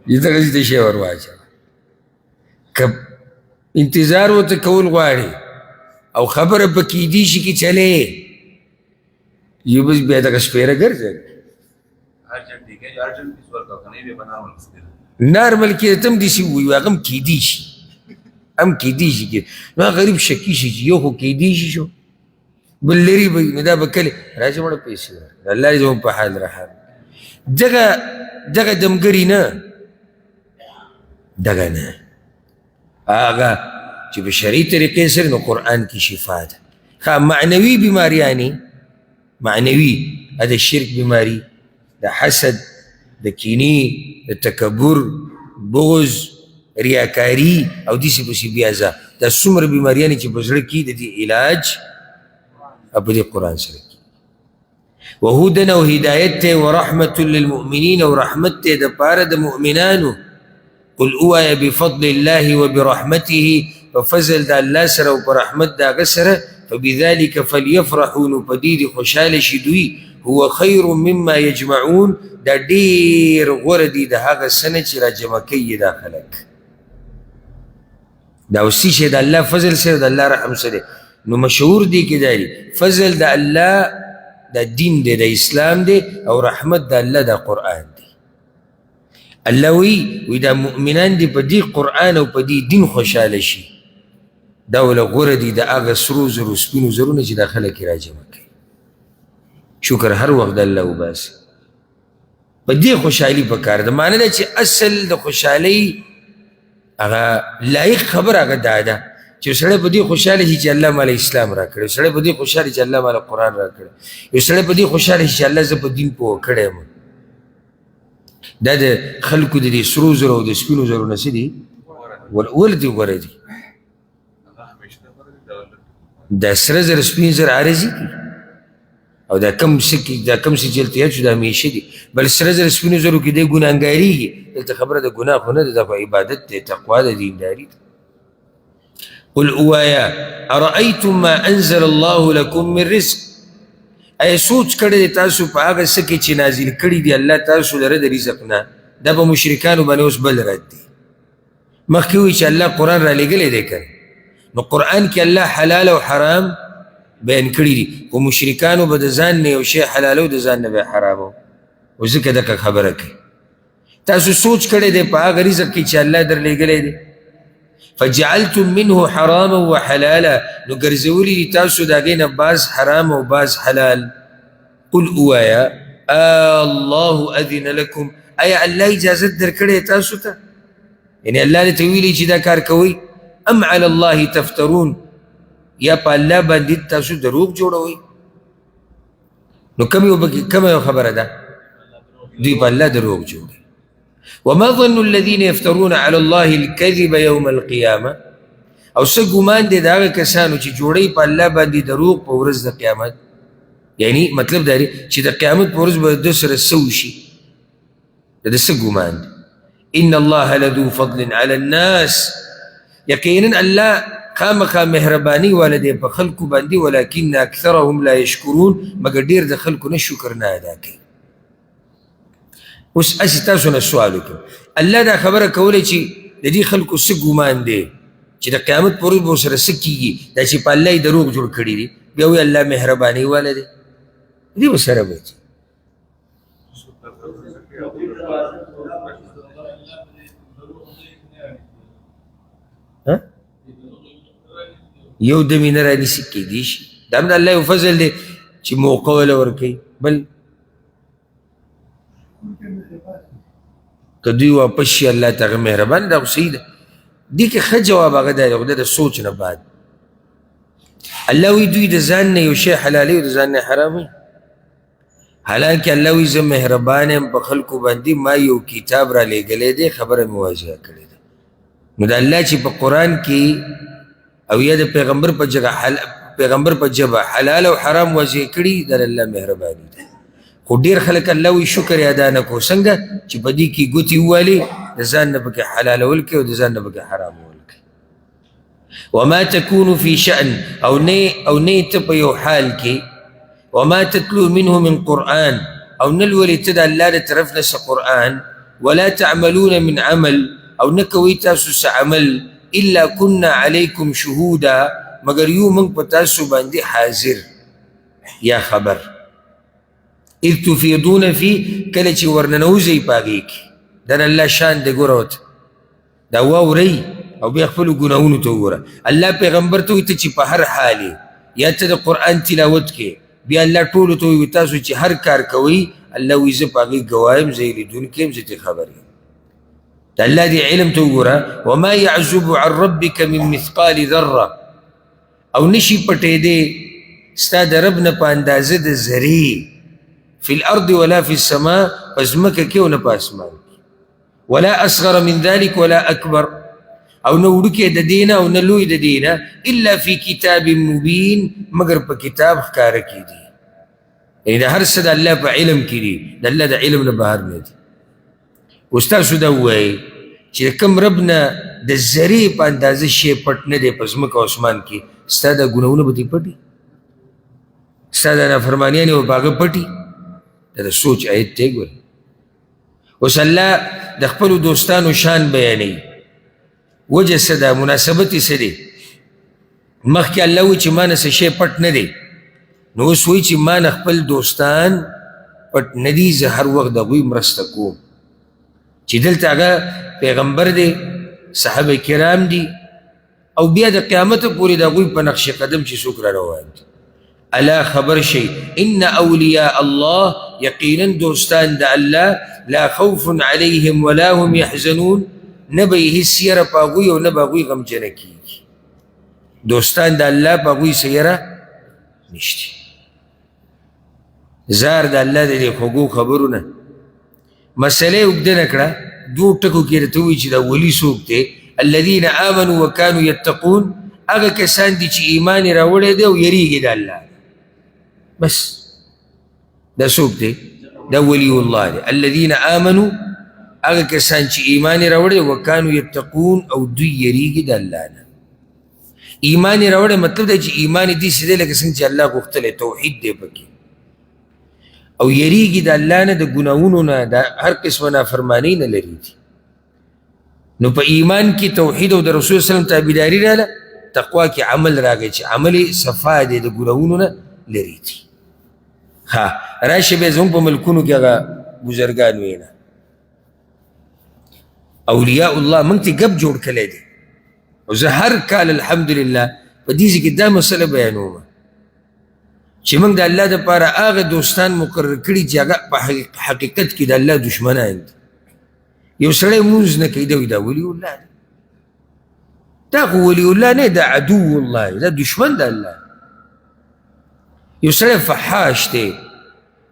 A: دغسې ته شی ور واچوه. که انتظار ورته کول غواړي او خبره په کیدی شي کې چلې یو بس بیا دغه سپیره ګرځه نارمل کې ته هم داسې ووایو هغه هم کیدی شي، هم کیدی شي کې نو هغه غریب شکي شي چې یو خو کیدی شي شو بل لرې به وي، نو دا به کلې راځه مړه پیسې ورکړه. الله دې زموږ په حال رحم. دغه دمګري نه، دغه نه، هغه چې په شرعي طریقې سره نو قرآن کې شفا ده. ښه معنوي بیماریانې، معنوي د شرک بیماری، د حسد، د کینې، د تکبر، بغض، ریاکاري او داسې پسې بیا ځه، دا څومره بیماریانې چې په زړه کې د دې علاج په دې قرآن سره کې وهدن او هدایت ته ورحمة للمؤمنین او رحمت ته د پاره د مؤمنانو. قل اوایا بفضل الله وبرحمته، ففضل د الله سره او په رحمت د هغه سره، فبذلك فليفرحوا، نو په دې دې خوشحاله شي دوی، هو خیر مما یجمعون، دا ډېر غوره دي د هغه څه نه چې را جمع کوي دا خلک. دا اوسي شی د الله فضل سره د الله رحم سره. نو مشهور دی کې دا دی فضل د الله دا دین دی، د اسلام دی، او رحمت د الله دا قرآن دی. الله وی دا مؤمنان دی په دې قرآن او په دې دین خوشحاله شي، دا وله غوره دي د هغه سرو زرو سپینو زرونه چې دا خلک یې را جمع کوي. شکر هر وخت د الله وباسي، په دې خوشحالي پکار ده. معنی ده چې اصل د خوشحالۍ هغه لایق خبر هغه دا ده چې سړی په دې خوشحاله شي چې الله ماله اسلام را کړی، سړی په دې خوشحاله چې الله ماله قرآن را کړی، یو سړی په دې خوشحاله شي چې الله زه په دین پوه کړی یم. دا د خلکو د دې سرو زرو او د سپینو زرو نه څه دي ولې دي غوره دي. دا سره زر سپین زر عارضي دي او دا کم څه چې هلته یاد شو دا همیشه دي، بل سره زر سپینو زرو کې دی ګناهګارېږي. دلته خبره د ګناه خو نه ده، دا په عبادت دی، تقوا ده، دینداري ده. قل اوایا ارأیتم ما انزل الله لکم من رزق، ای سوچ کړی دی تاسو په هغه څه کې چې نازل کړي دي الله تاسو لره د رزق نه. دا به مشرکانو باندې اوس بل رد دی. مخکې وایي چې الله قرآن را لېږلی دی که نو قرآن کې الله حلال او حرام بیان کړي دي، خو مشرکانو به د ځان نه یو شی حلالو د ځان نه به یې حرامو. او ځکه دغه خبره کوي تاسو سوچ کړی دی په هغه رزق کې چې الله در لېږلی دی. فجعلتم منه حراما وحلالا، نو ګرځولي دي تاسو د هغې نه بعض حرام او بعض حلال. قل اوایا الله اذن لکم، آیا الله اجازت در کړی تاسو ته؟ یعنې الله دې ته ویلي چې دا کار کوئ. ام علی الله تفترون، یا په الله باندې تاسو دروغ جوړوئ. نو کم یو خبره ده دوی په الله دروغ جوړي. وما ظن الذين يفترون على الله الكذب يوم القيامه، او څه ګمان دی د هغه کسانو چې جوړوي په الله باندې دروغ په ورځ د قیامت. یعنی مطلب دا دی چې د قیامت په ورځ به د سره څه وشي، د څه ګمان دی. ان الله لذو فضل على الناس، یقینا الله خامخا مهرباني والا دی په خلکو باندې، ولكن اکثرهم لا يشکرون، مګر ډېر د خلکو نه شکر نه ادا کوي. اوس اسې تاسو نه سوال وکړم، الله دا خبره کولی چې د دې خلکو څه ګمان دی چې د قیامت په ورځ به ورسره څه کېږي، دا چې په الله یې دروغ جوړ کړي دي، بیا وایي الله مهرباني والا دی، دې به سره به یو دمې نه رانیسي، کېدی شي دا هم د الله یو فضل دی چې موقع وله ورکوي. بل که دوی واپس شي الله ته هغه مهربان، دا خو صحیح ده. دې کې ښه جواب هغه دی خو د سوچ نه بعد الله وایي دوی د ځان نه یو شی حلالوي او د ځان نه حراموي، حالانکه الله وایي زه مهربان یم په خلکو باندې، ما یو کتاب را لېږلی دی، خبره مې واضحه کړې ده. نو د الله چې په قرآن کې او یا د پیغمبر په ژبه حلال او حرام واضح کړي، دا د الله مهرباني ده. خو ډېر خلک الله وایي شکر یې ادا نه کړو، څنګه چې په دې کې ګوتې ووالي، د ځان نه پکې حلالول کوي او د ځان نه پکې حرامول کوي. وما تكون في شأن، او نه ته په یو حال کې، وما تتلو منه من قرآن، او نه لولې ته د الله د طرف نه څه قرآن، ولا تعملون من عمل، او نه کوئ تاسو څه عمل، الا كنا عليكم شهودا، مگر یو موږ په تاسو باندې حاضر یا خبر. اذ تفیضون فی، کله چې ورننوځئ په هغې کې، دا د الله شان دی. ګوره ورته دا واورئ او بیا خپلو ګناهونو ته وګوره. الله پیغمبر ته وایي ته چې په هر حال یا ته د قرآن تلاوت کې، بیا الله ټولو ته وایي تاسو چې هر کار کوئ، الله وایي زه په هغې ګواه یم، زه یې لیدونکی یم، زه ترې خبر یم. د الله دې علم ته وګوره. وما يعزب عن ربك من مثقال ذره، او نشي پټېدی ستا د رب نه په اندازه د ذرې، فی الارض ولا فی السماء، په ځمکه کې او نه په اسمان کې، ولا اصغر من ذلك ولا اکبر، او نه وړوکی د دې نه او نه لوی د دې نه، الا فی کتاب مبین، مګر په کتاب ښکاره کې دي. یعنې د هر څه د الله په علم کې دي، د الله د علم نه بهر نه دي. اوس تاسو دا ووایئ چې د کوم رب نه د ذرې په اندازه شی پټ نه دی په ځمکه او اسمان کې، ستا دا ګناهونه به دې پټي، ستا دا نافرمانیانې به په هغه پټي. دا د سوچ آیت دی. ګوره اوس الله د خپلو دوستانو شان بیانوي، وجه څه ده، مناسبت یې څه دی. مخکې الله وایي چې ما نه څه شی پټ نه دی، نو اوس وایي چې ما نه خپل دوستان پټ نه دي، زه هر وخت د هغوی مرسته کوم. چې دلته هغه پیغمبر دی، صحابه کرام دي، او بیا د قیامت پورې د هغوی په نقش قدم چې څوک را روان دي. الا خبر شي، ان اولیاء الله، یقینا دوستان د الله، لا خوف علیهم ولا هم یحزنون، نه به یې هېڅ یره په هغوی او نه به هغوی غمجنه کېږي. دوستان د الله په هغوی څه یره نشته. زار د الله د دې خوږو خبرو نه مسئله یې اوږده نه کړه، دوو ټکو کې درته ووایي چې دا ولي څوک دی. الذین آمنوا وکانوا یتقون، هغه کسان دي چې ایمان یې راوړی دی او یریږي د الله. بس دا څوک دی؟ دا ولی الله دی. الذین آمنوا، هغه کسان چې ایمان یې راوړی وکانوا یتقون، او دوی یریږي د الله نه. ایمان یې راوړی مطلب دی چې ایمان یې داسې دی لکه څنګه چې الله غوښتلی، توحید دی پکې، او یریږي د الله نه، د ګناهونو نه، د هر قسمه نافرمانۍ نه لرې دي. نو په ایمان کې توحید او د رسول صلی الله علیه وسلم تابعداري راغله، تقوا کې عمل راغی چې عمل یې صفا دی، د ګناهونو نه لرې دي. ها راشي بیا زموږ په ملکونو کې هغه بزرګان وینا اولیاء الله موږ ته ګپ جوړ کړی دی. او زه هر کال الحمدلله په دې ځای کې دا مسله بیانوم چې موږ د الله دپاره هغه دوستان مقرر کړي چې هغه په حقیقت کې د الله دشمنان دي. یو سړی مونځ نه کوي، دا وایي دا ولی الله دی. دا خو ولی الله نه، دا عدو الله، دا دشمن د الله. یو سړی فحاش دی،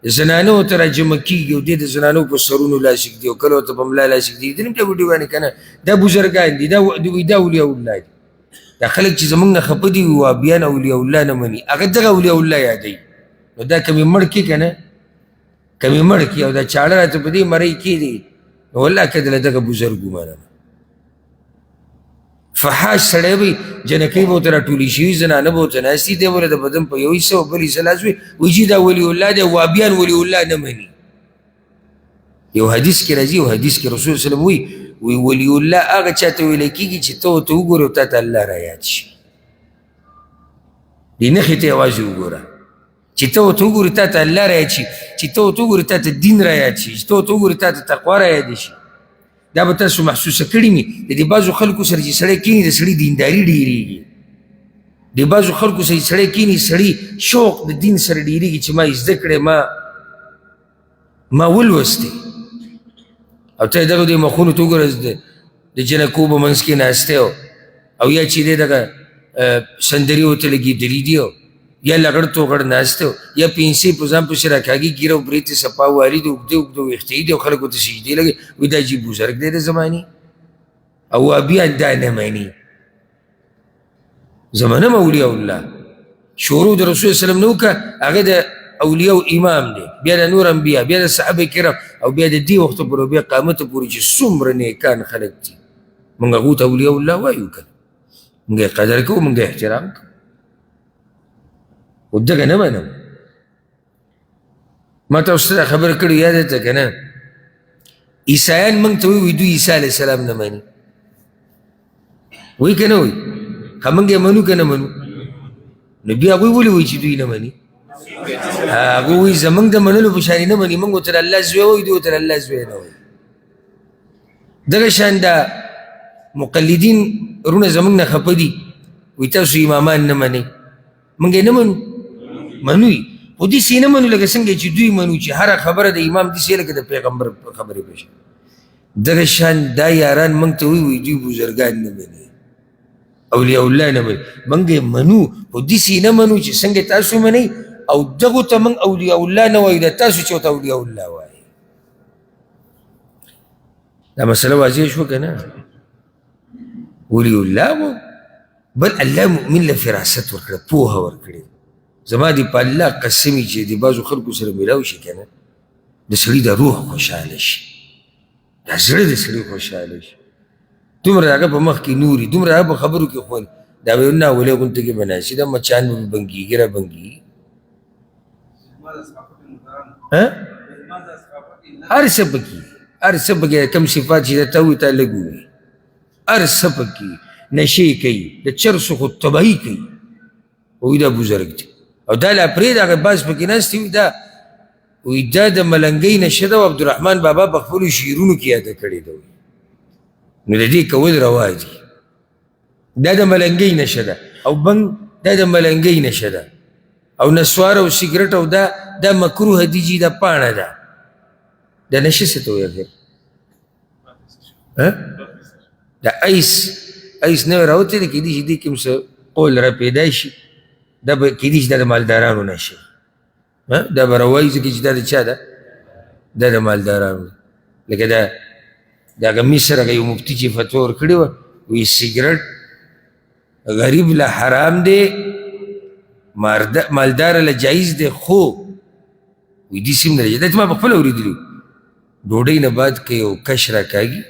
A: زنانو ته راجمع کېږي او دې د زنانو په سرونو لاس ږدي او کله ورته په ملا لاس ږدي دې نیم ته ویډیوګانې که نه دا بزرګان دي دا اولیاء الله دي دا خلک چې زمونږ نه خفه دي وهابیان اولیاء الله نه مني هغه دغه اولیاء الله یادوي نو دا کمې مړ کړي که نه کمې مړ کړي او دا چاړه راته په دې مرۍ کېږي نو والله که دله دغه بزرګ ومنم فحاش سړی به جنکۍ به ورته راټولې شوي زنانه به ورته ناستي دی به د بدن په یو حصه او بل حصه لاس وي وایي چې دا ولي الله دی وهابیان ولي الله نه مني یو حدیث کې راځي یو حدیث کې رسول صلی الله علیه وسلم وایي ولي الله هغه چاته ویلی کېږي چې ته ورته وګورې او تا ته الله رایاد شي دې نښې ته یوازې وګوره چې ته ورته وګورې تا ته الله رایاد شي چې ته ورته وګورې تا ته دین رایاد شي چې ته ورته وګورې تا ته تقوا رایاد شي دا به تاسو محسوسه کړي مې د دې بعضو خلکو سره چې سړی کښېني د سړي دینداري ډېرېږي د بعضو خلکو سره چې سړی کښېني سړي شوق د دین سره ډېرېږي چې ما زده کړی ما ولوستې او ته یې دغه دې مخونو ته وګوره د جنکو په منځ کې ناستی او یا چې دی دغه سندري ورته لګېدلي دي یا لغړ توغړ ناستی یا پینسۍ په ځان پسې راکاږي ګیره او برېت یې صفا والي دي اوږده اوږده ویښته یې دي او خلک ورته سجدې لګوي وایي دا عجیب بزرګ دی د زمانې او وهابیان دا نه مني زمانه م اولیاء الله شروع د رسول وسلم نه وکړه هغه د اولیاء امام دی بیا د نور انبیا بیا د صحابه کرام او بیا د دې وخته پورې بیا قیامته پورې چې څومره نیکان خلک دي موږ هغو ته اولیاء الله وایو که موږ یې قدر کوو موږ یې احترام کوو خو دغه نه منم ما تاسو ته دا خبره کړې یاده ته که نه عیسایان موږ ته وایي دوی عیسی علیه السلام نه مني وایي که نه وایي که موږ یې منو که نه منو نو بیا هغوی ولې وایي چې دوی نه مني هغوی وایي زموږ د منلو په شانې نه مني موږ ورته د الله زوی وایي دوی ورته د الله زوی نه وایي دغه شان دا مقلدین رونه زموږ نه خفه دي وایي تاسو امامان نه منئ موږ یې نه منو منو یې خو داسې یې نه منو لکه څنګه چې دوی منو چې هره خبره د امام داسې لکه د پیغمبر خبرې پېښه دغه شان دا یاران موږ ته وایي دوی بزرګان نه مني اولیاء الله نه مني موږ یې منو خو داسې یې نه منو چې څنګه تاسو منئ او دغو ته موږ اولیاء الله نه وایو دا تاسو چې ورته اولیاء الله وایي دا مسله واضح شوه که نه ولیاء الله بل الله مؤمن له فراست ورکړه پوهه ورکړې زما دې په الله قسمي چې د بعضو خلکو سره میلاو شي که نه د سړي د روح خوشحاله شي دا زړه د سړي خوشحاله شي دومره هغه په مخ کې نوري دومره هغه په خبرو کې خوند دا به نه ولې غونته کې به ناشي دا مچان به بنګېږي را بنګېږي هر څه پکې هر څه پکې کوم صفات چې درته ووایي تا لږ ووایي هر څه پکې نشې کوي د چرسو خو تباهي کوي وایي دا بزرګ دی او دا لا پرېږده هغه بعض پکې ناستې وي دا وایي دا د ملنګۍ نشه ده او عبدالرحمن بابا په خپلو شعرونو کې یاده کړې ده نو د دې کول روا دي دا د ملنګۍ نشه ده او بنګ دا د ملنګۍ نشه ده او نسوار او سګرټ او دا مکروه دي چې دا پاڼه ده دا نشه څه ته وایي اخر دا ایس نوی راوتی دی کېدای شي دې کوم څه قول را پیدا شي دا به کېدای شي دا د مالدارانو نشه دا به روایي ځکه چې دا د چا ده دا د مالدارانو لکه دا هغه مصر هغه یو مفتي چې فتوا ورکړې وه وایي سګرټ غریب له حرام دی مالدار له جایز دی خو وایي داسې هم نه دی دا چې ما په خپله اورېدلي ډوډۍ نه بعد که یو کش راکاږي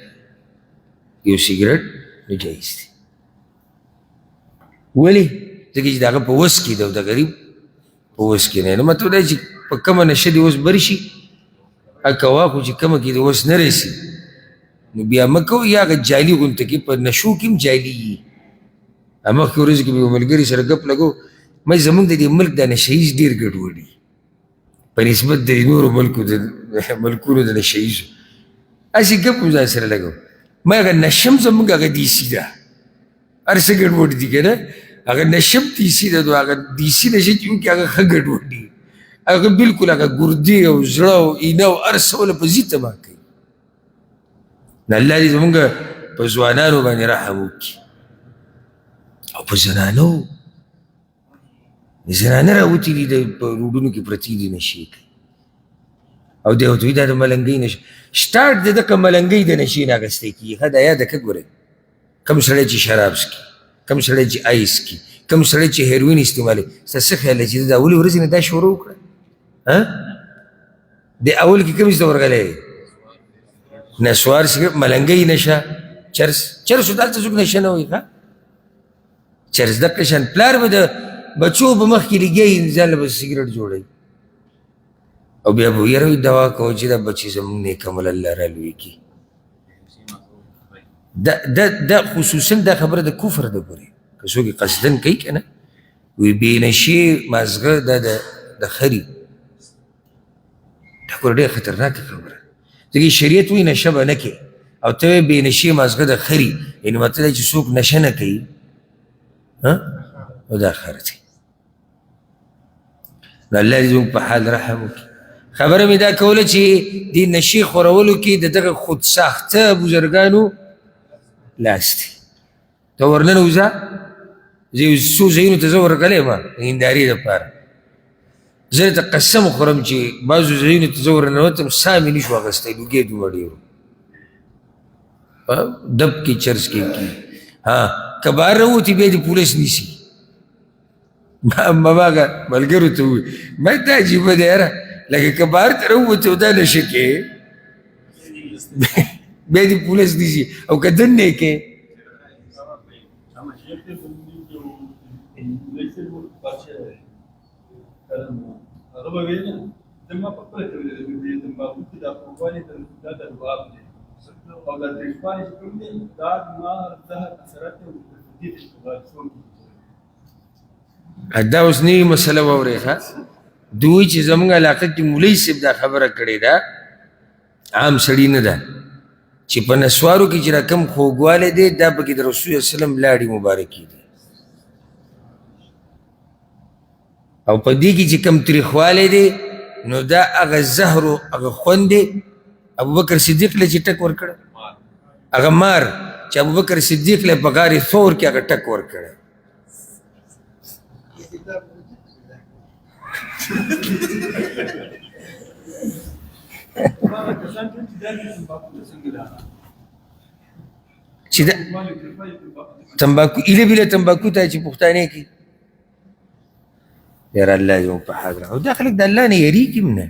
A: یو سګرټ نو جایز دی ولې ځکه چې د هغه په وس کې دی او د غریب په وس کې نه نو مطلب دا چې په کومه نشه دې اوس بر شي کوه خو چې کومه کې دې اوس نه رسي نو بیا مه کوه یا هغه جالي غونته کې په نشو کې هم جالي وي مخکې ورځې کې مې یو ملګري سره ګپ لګو مې زموږ د دې ملک دا نشه ییز ډېر ګډوډي په نسبت د نورو ملکونو د نشه ییزو هسې ګپ مې ځان سره لګو ما هغه نشم زموږ هغه دیسي ده هر څه ګډوډ دي که نه هغه نشم دیسي ده نو هغه دیسي نشه چې وکړي هغه ښه ګډوډ دي هغه بلکل هغه ګردې او زړه او اینه او هر څه وله په ضد تباه کوي نو الله دې زموږ په ځوانانو باندې رحم وکړي او په زنانو زنانه راوتي دي په روډونو کې پرتې دي نشې کوي او دی ورته وایي دا د ملنګۍ نشه سټارټ د دغه ملنګۍ د نشې نه اخیستی کېږي. ښه دا یاده کړه ګورئ، کوم سړی چې شراب څکي، کوم سړی چې آیس کي، کوم سړی چې هیروین استعمالوي، ستا څه خیال دی چې د اولې ورځې نه دا شروع وکړه؟ د اول کې کوم ته ورغلی نسوار، سګرټ، ملنګۍ نشه، چرس. چرس خو دلته څوک نشه نه وایي. ښه چرس دقه شان پلار به د بچو په مخ کې لګیایي ځان له به سګرټ جوړوي او بیا به یاره وایي دوا کوو چې دا بچي زمونږ نیک عمل الله رالوی کړي. دا خصوصا دا خبره د کفر ده. ګورې که څوک یې قصدن کوي که نه، وایي بې نشې مازغه دا د خري. دا ګوره ډېره خطرناکه خبره. ځکه شریعت وایي نشه به نه کوې او ته وایې بې نشې مازغه د خري، یعنې مطلب دا چې څوک نشه نه کوي نو دا خرڅ. نو الله دې زموږ په حال رحم وکړي. خبره مې دا کوله چې دې نشې خورولو کې د دغه خودساخته بزرګانو لاس دی. ته ورننوځه، زه یو څو ځایونو ته زه ورغلی یم هندارې دپاره، زه درته قسم خورم چې بعضو ځایونو ته زه ورننوتم ساه مې نه شو اخیستی، لوګې دومره ډېر وو. دب کې چرس کې که بهر راووتې بیا دې پولیس نیسي. ما هغه ملګرو ته ووایي ما دا عجیبه دی یاره، لکه که بهر ته راووتې او دا نشه کې بیا دې پولیس نیسي، او که دننه یې کې دا اوس نوې مسله واورئ. ښه دوی چې زموږ علاقه کې مولوي صاحب دا خبره کړې ده، عام سړي نه ده، چې په نسوارو کې چې را کوم خوږوالی دی دا پکې د رسول الله وسلم لاړې مبارکې دي، او په دې کې چې کوم تریخوالی دی نو دا هغه زهر و هغه خوند دی. ابوبکر صدیق له چې ټک ورکړه، هغه مار چې ابوبکر صدیق له په غار ثور کې هغه ټک ورکړه. چې دا تمباکو ایله بیله تمباکو ته چې پښتانه کې یاره الله یو په حال او دا خلک د الله نه یریږي هم نه.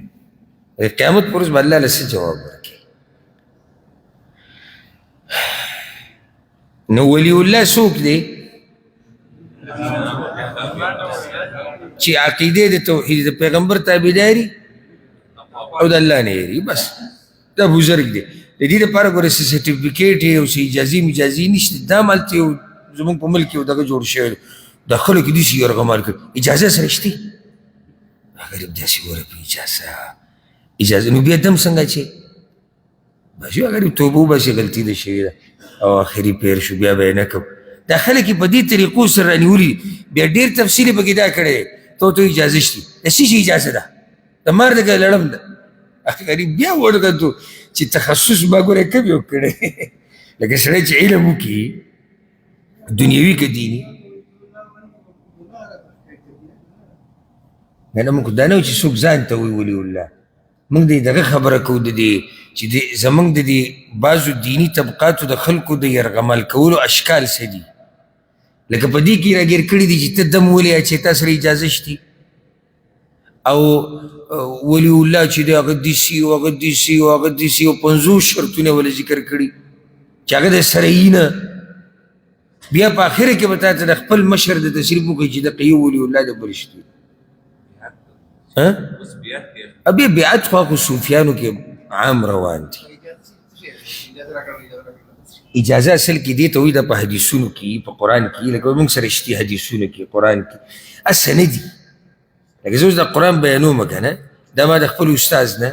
A: قیامت پر ورځ به الله له څه جواب ورکړي. نو ولی الله څوک دی چې عقیده د توحید د پیغمبر تابعداري او د الله نه یری، بس دا بزرګ دی. د دې لپاره ګوره څه سرټیفیکیټ یې او څه اجازې مجازې نشته. دا مالته یو زموږ په ملک یو دغه جوړ شوی د خلکو داسې یرغمال کړي اجازه سره شته. غریب داسې ګوره په اجازه نو بیا دم څنګه چې بس یو غریب توبه وباسي غلطي ده شوې ده او آخري پیر شو بیا به یې نه کوم. دا خلک یې په دې طریقو سره رانیولي، بیا ډېر تفصیل یې پکې دا کړی دی ته اجازه شته. د څه شي اجازه ده؟ د مار دغه لړم ده. غریب بیا ورغتو چې تخصص ما ګوره کم یو کړی لکه سړی چې علم وکړي دنیوي که دیني. نه موږ دا نه و چې څوک ځان ته وایي ولي الله، موږ د دغه خبره کوو د دې چې زموږ د دې بعضو دیني طبقاتو د خلکو د یرغمل کولو اشکال څه دي. لکه په دې کې راګیر کړي دي چې ته دم ولې چې تا سره اجازه شتي، او ولی الله چې دی هغه داسې او هغه داسې او هغه داسې او 50 شرطونه ولې ذکر کړي چې هغه د سره یې نه. بیا په آخره کې به تا ته د خپل مشر د تصریف وکړي چې دغه یو ولی الله د بل شته. بیا بیعت خو صوفیانو کې عام روان دي. اجازه اصل کې دې ته وایي دا په حدیثونو کې په قرآن کې لکه موږ سره شتي حدیثونو کې قرآن کې اصل نه دي. لکه زه اوس د قرآن بیانوم که نه دا ما د خپل استاذ نه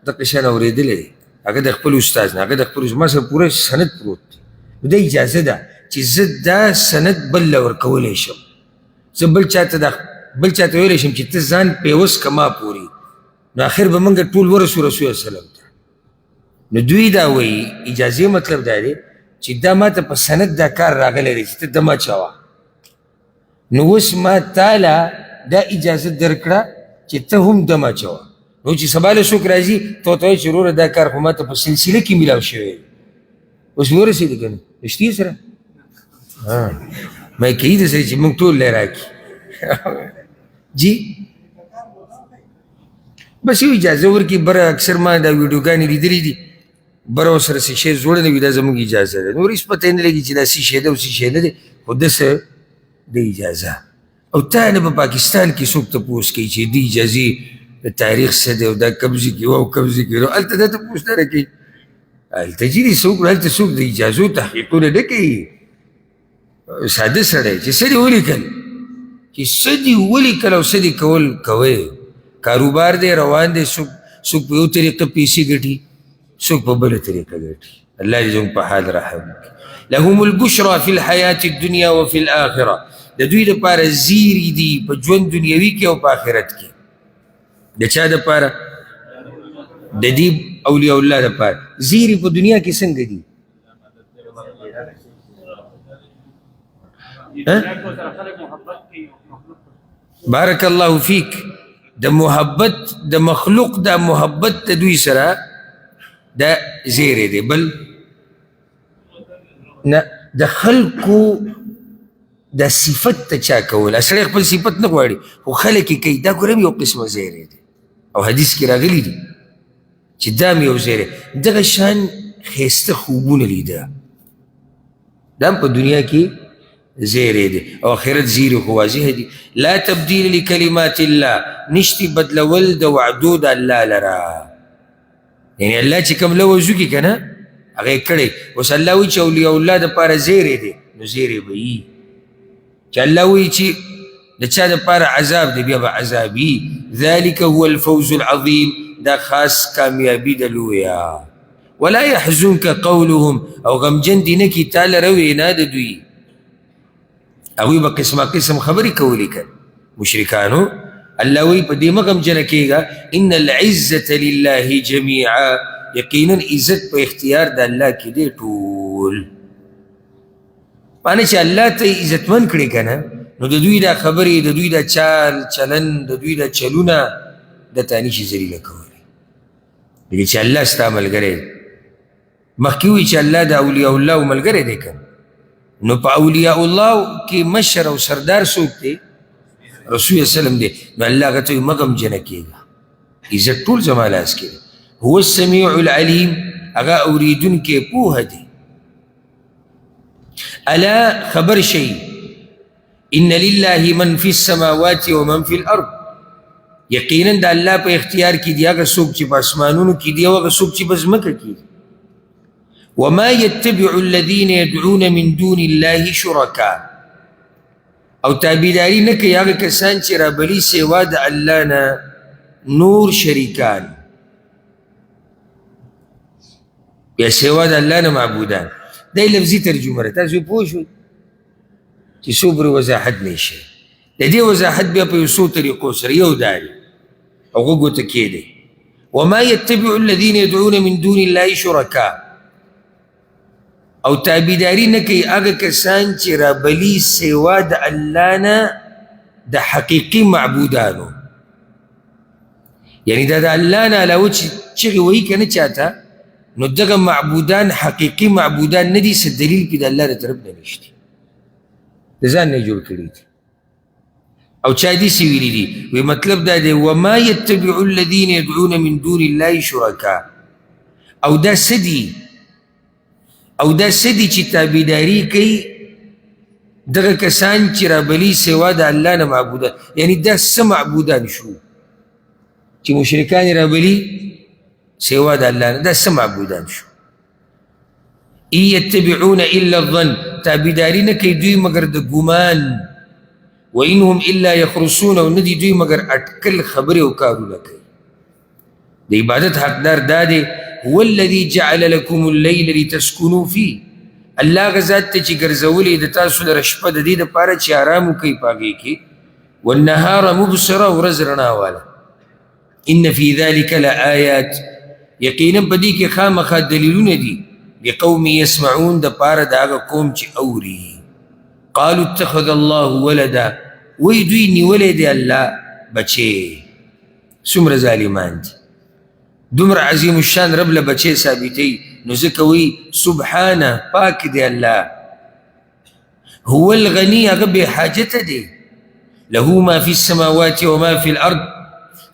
A: دغه شیان اورېدلی دی، هغه د خپل استاذ نه، هغه د خپل ما سره پوره سند پروت دی. نو دا اجازه ده چې زه دا سند بل له ورکولی شم، زه بل چاته ویلی شم چې ته ځان پیوس که ما پورې، نو آخر به موږ ټول ورسو رسول وسلم ته. نو دوی دا وایي اجازې مطلب دا دی چې دا ما ته په سند دا کار راغلی دی چې ته دمه چوه، نو اوس ما تاله دا اجازه درکړه چې ته هم دم اچوه. نو چې سبا له څوک راځي ته ورته وایي چې وروره دا کار خو ما ته په سلسله کې میلاو شوی اوس مې ورسېدې که نه رښتیا سره ما یې کوي داسې چې موږ ټول لی راکړي جی بس یو اجازه ورکړي بره اکثر ما دا ویډیوګانې لیدلي دي بره ورسره څه شی زوړ نه وي دا زموږ اجازه ده نور هېڅ پته یې نه لګي چې دا څه شی ده او څه شی نه دی خو داسې د اجازه او تا نه په پاکستان کې څوک تپوس کوي چې دې اجازې د تاریخ څه دی او دا کبزې کې او کبزې کې نو هلته دا تپوس نه راکوي هلته چې دي څوک هلته څوک د اجازو تحقیقونه نه کوي ساده سړی چې څه دې ولیکل چې څه دې ولیکل او څه دې کول کوئ کاروبار دی روان دی څوک په یو طریقه پیسې ګټي څوک په بله طریقه ګټي الله دې زموږ په حال رحم وکړي لهم البشرى فی الحیات الدنیا وفي الآخرة د دوی دپاره زیري دي په ژوند دنیوي کې او په آخرت کې د چا دپاره د دې اولیاء الله دپاره زیري په دنیا کې څنګه دي بارک الله فیک د محبت د مخلوق د محبت د دوی سره دا زیری دی بل نه د خلکو دا صفت ته چا کول سړی خپل صفت نه غواړي خو خلک یې کوي دا ګورم یو قسمه زیری دی او حدیث کې راغلی دي چې دا م یو زیری دغه شان ښایسته خوبونه لیده دا هم په دنیا کې زیری دی او آخرت زیری خو واضح دی لا تبدیل لکلمات الله نشتی بدلول د وعدو د الله لرا یعنی الله چې کوم لوضو کې که نه هغه یې کړی اوس الله وایي چې اولیاء الله دپاره زیری دی نو زیری به وي چې الله وایي چې د چا دپاره عذاب دی بیا به عذاب وي ذلک هو الفوز العظیم دا خاص کامیابي د لویه ولا يحزنك قولهم او غمجن دي نه کي تا لره وینا د دوی هغوی به قسمه قسم خبرې کولې که مشرکانو الله وایي په دې مه غمجنه کېږه ان العزة لله جمیعا یقینا عزت په اختیار د الله کې دی ټول معنی چې الله ته یې عزتمند کړې که نه نو د دوی دا خبرې د دوی دا چال چلن د دوی دا چلونه د تا نشي ذلیله کولی لکه چې الله ستا ملګری مخکې وایي چې الله د اولیاء الله ملګری دی که نو په اولیاء الله کې مشر او سردار څوک دی رسول وسلم دی نو الله هغه ته مه غمجنه کېږه عزت ټول زما لاس کې دی هو السمیع العلیم هغه اوریدونکی پوهه دی الا خبر شي ان لله من في السماوات ومن في الارض یقینا د الله په اختیار کې دی هغه څوک چې په اسمانونو کې دی او هغه څوک چې په ځمکه کې دی وما يتبع الذين يدعون من دون الله شركاء او تابعداري نه کوي هغه کسان چې رابلي سوا د الله نه نور شریکان یا سوا د الله نه معبودان دا لفظي ترجمه ده تاسو پوه شئ چې څو پورې وضاحت نه شي د دې وضاحت بیا په یو څو طریقو سره یو دا دی او غوږو ته کېدی وما يتبع الذين يدعون من دون الله شركاء او تابعداري نه کوي هغه کسان چې رابلي سوا د الله نه د حقیقي معبودانو یعنی دا د الله نه علاوه چې چغې وایي که نه چاته نو دغه معبودان حقیقي معبودان نه دي څه دلیل پې د الله د طرف نه نشته د ځان نه جوړ کړي دي او چا داسې ویلي دي وی مطلب دا دی وما يتبع الذين يدعون من دون الله شركاء او دا څه دي او دا څه دي چې تابعداري کوي دغه کسان چې رابلي سوا د الله نه معبودان یعنی دا څه معبودان شو چې مشرکان یې رابلي سوا د الله نه دا څه معبودان شو ان يتبعون الا الظن تابعداري نه کوي دوی مګر د ګمان وانهم الا يخرصون او نه دي دوی مګر اټکل خبرې او کارونه کوي د عبادت حقدار دا دی هو الذي جعل لكم الليل لتسكنوا فيه الله غزاد ته چې ګرځولې د تاسو لپاره شپه د دې دپاره چې آرام وکړئ په هغې کې والنهار مبصره ورځ رڼا واله ان في ذلك لآيات یقینا په دې کې خامخا دلیلونه دي لقوم يسمعون د پاره د هغه قوم چې اوري قالوا اتخذ الله ولدا وی دوی نیولې دی الله بچې څومره ظالمان دي. دومره عظیم الشان رب له بچې ثابتوي، نو ځکه وایي سبحانه، پاک دی الله، هو الغني، هغه بې حاجته دی، له ما فی السماوات وما فی الارض،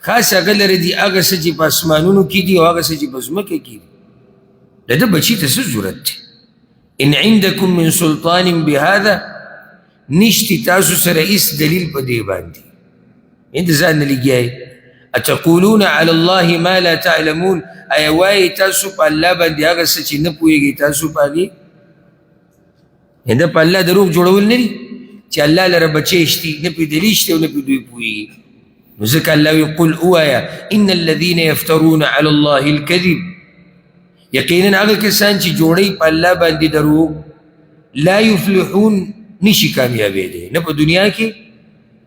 A: خاص هغه لره دي هغه څه چې په اسمانونو کې دي او هغه څه چې په ځمکه کې دي. د ده بچي ته څه ضرورت دی؟ ان عندکم من سلطان بهذا، نشتی تاسو سره هیڅ دلیل په دې باندې، انت ځان نه لګیایي. اتقولون علی الله ما لا تعلمون، ایا وایي تاسو په الله باندې هغه څه چې نه پوهېږئ تاسو په هغې؟ د په الله دروغ جوړول نه دي چې الله لره بچی شتي، نه پې دلیل شته او نه پې دوی پوهېږي. نو ځکه الله وایي قل اوایا ان الذین یفترون علی الله الکذب، یقینا هغه کسان چې جوړوي په الله باندې دروغ، لا یفلحون، نشي کامیابېدی، نه په دنیا کې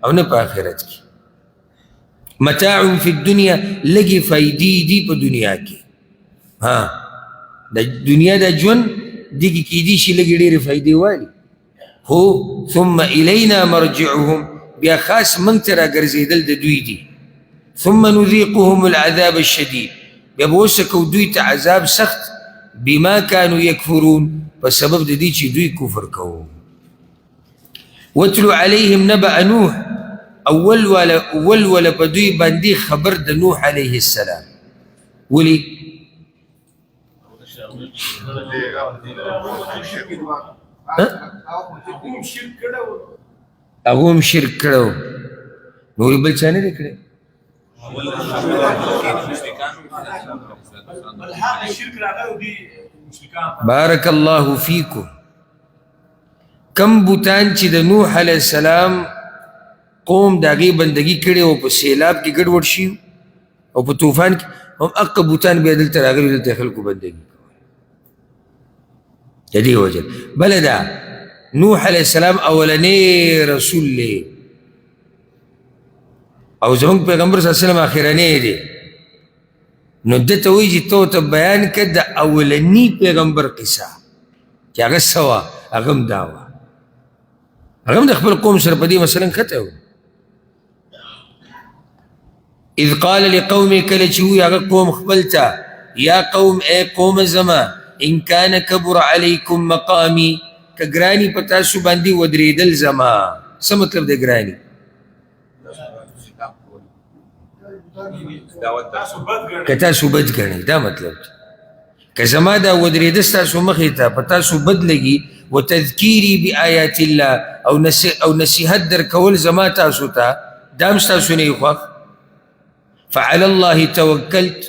A: او نه په آخرت کې. متاع فی الدنیا، لږې فایدې دي په دنیا کې. د دنیا د ژوند دغې کیدی شي لږې ډېرې فایدې والي. هو ثم الینا مرجعهم، بیا خاص موږ ته راګرځېدل د دوی دي. ثم نذیقهم العذاب الشدید، بیا به وسکو دوی ته عذاب سخت، بما کانوا یکفرون، په سبب د دې چې دوی کفر کوو. واتلو علیهم نبأ نوح، اول ولا په دوی باندې خبر د نوح علیه السلام. ولي؟ هغه هم شرک کړی، نورې بل چا نه دی کړی. بارک الله فیکم. کم بوتان چې د نوح علیه السلام قوم د هغې بندګي کړې او په سیلاب کې ګډوډ شي او په طوفان کې، هم هغه بوتان بیا دلته راغلي، دلته خلکو بندګي د دې وجه. بله دا نوح علیه السلام اولنی رسول دی او زموږ پیغمبر صلی الله علیه وسلم اخرنی دی. نو ده ته وایي چې تو ته بیان کړه د اولني پیغمبر قصه چې هغه څه وه، هغه هم دا وه، هغه هم د خپل قوم سره په دې مثلا خطه و. اذ قال لقومه، کله چې وایي هغه قوم خپل ته، یا قوم، ای قوم زما، ان کان کبر علیکم مقامی، که ګراني په تاسو باندې ودرېدل زما. څه مطلب دی ګراني؟ که تاسو بد ګڼئ، دا مطلب دی. که زما دا ودرېده ستاسو مخې ته په تاسو بد لګي، وتذکیري بآیات الله، او نصیحت در کول زما تاسو ته، دا هم ستاسو نه یې خوښ. فعلى الله توکلت،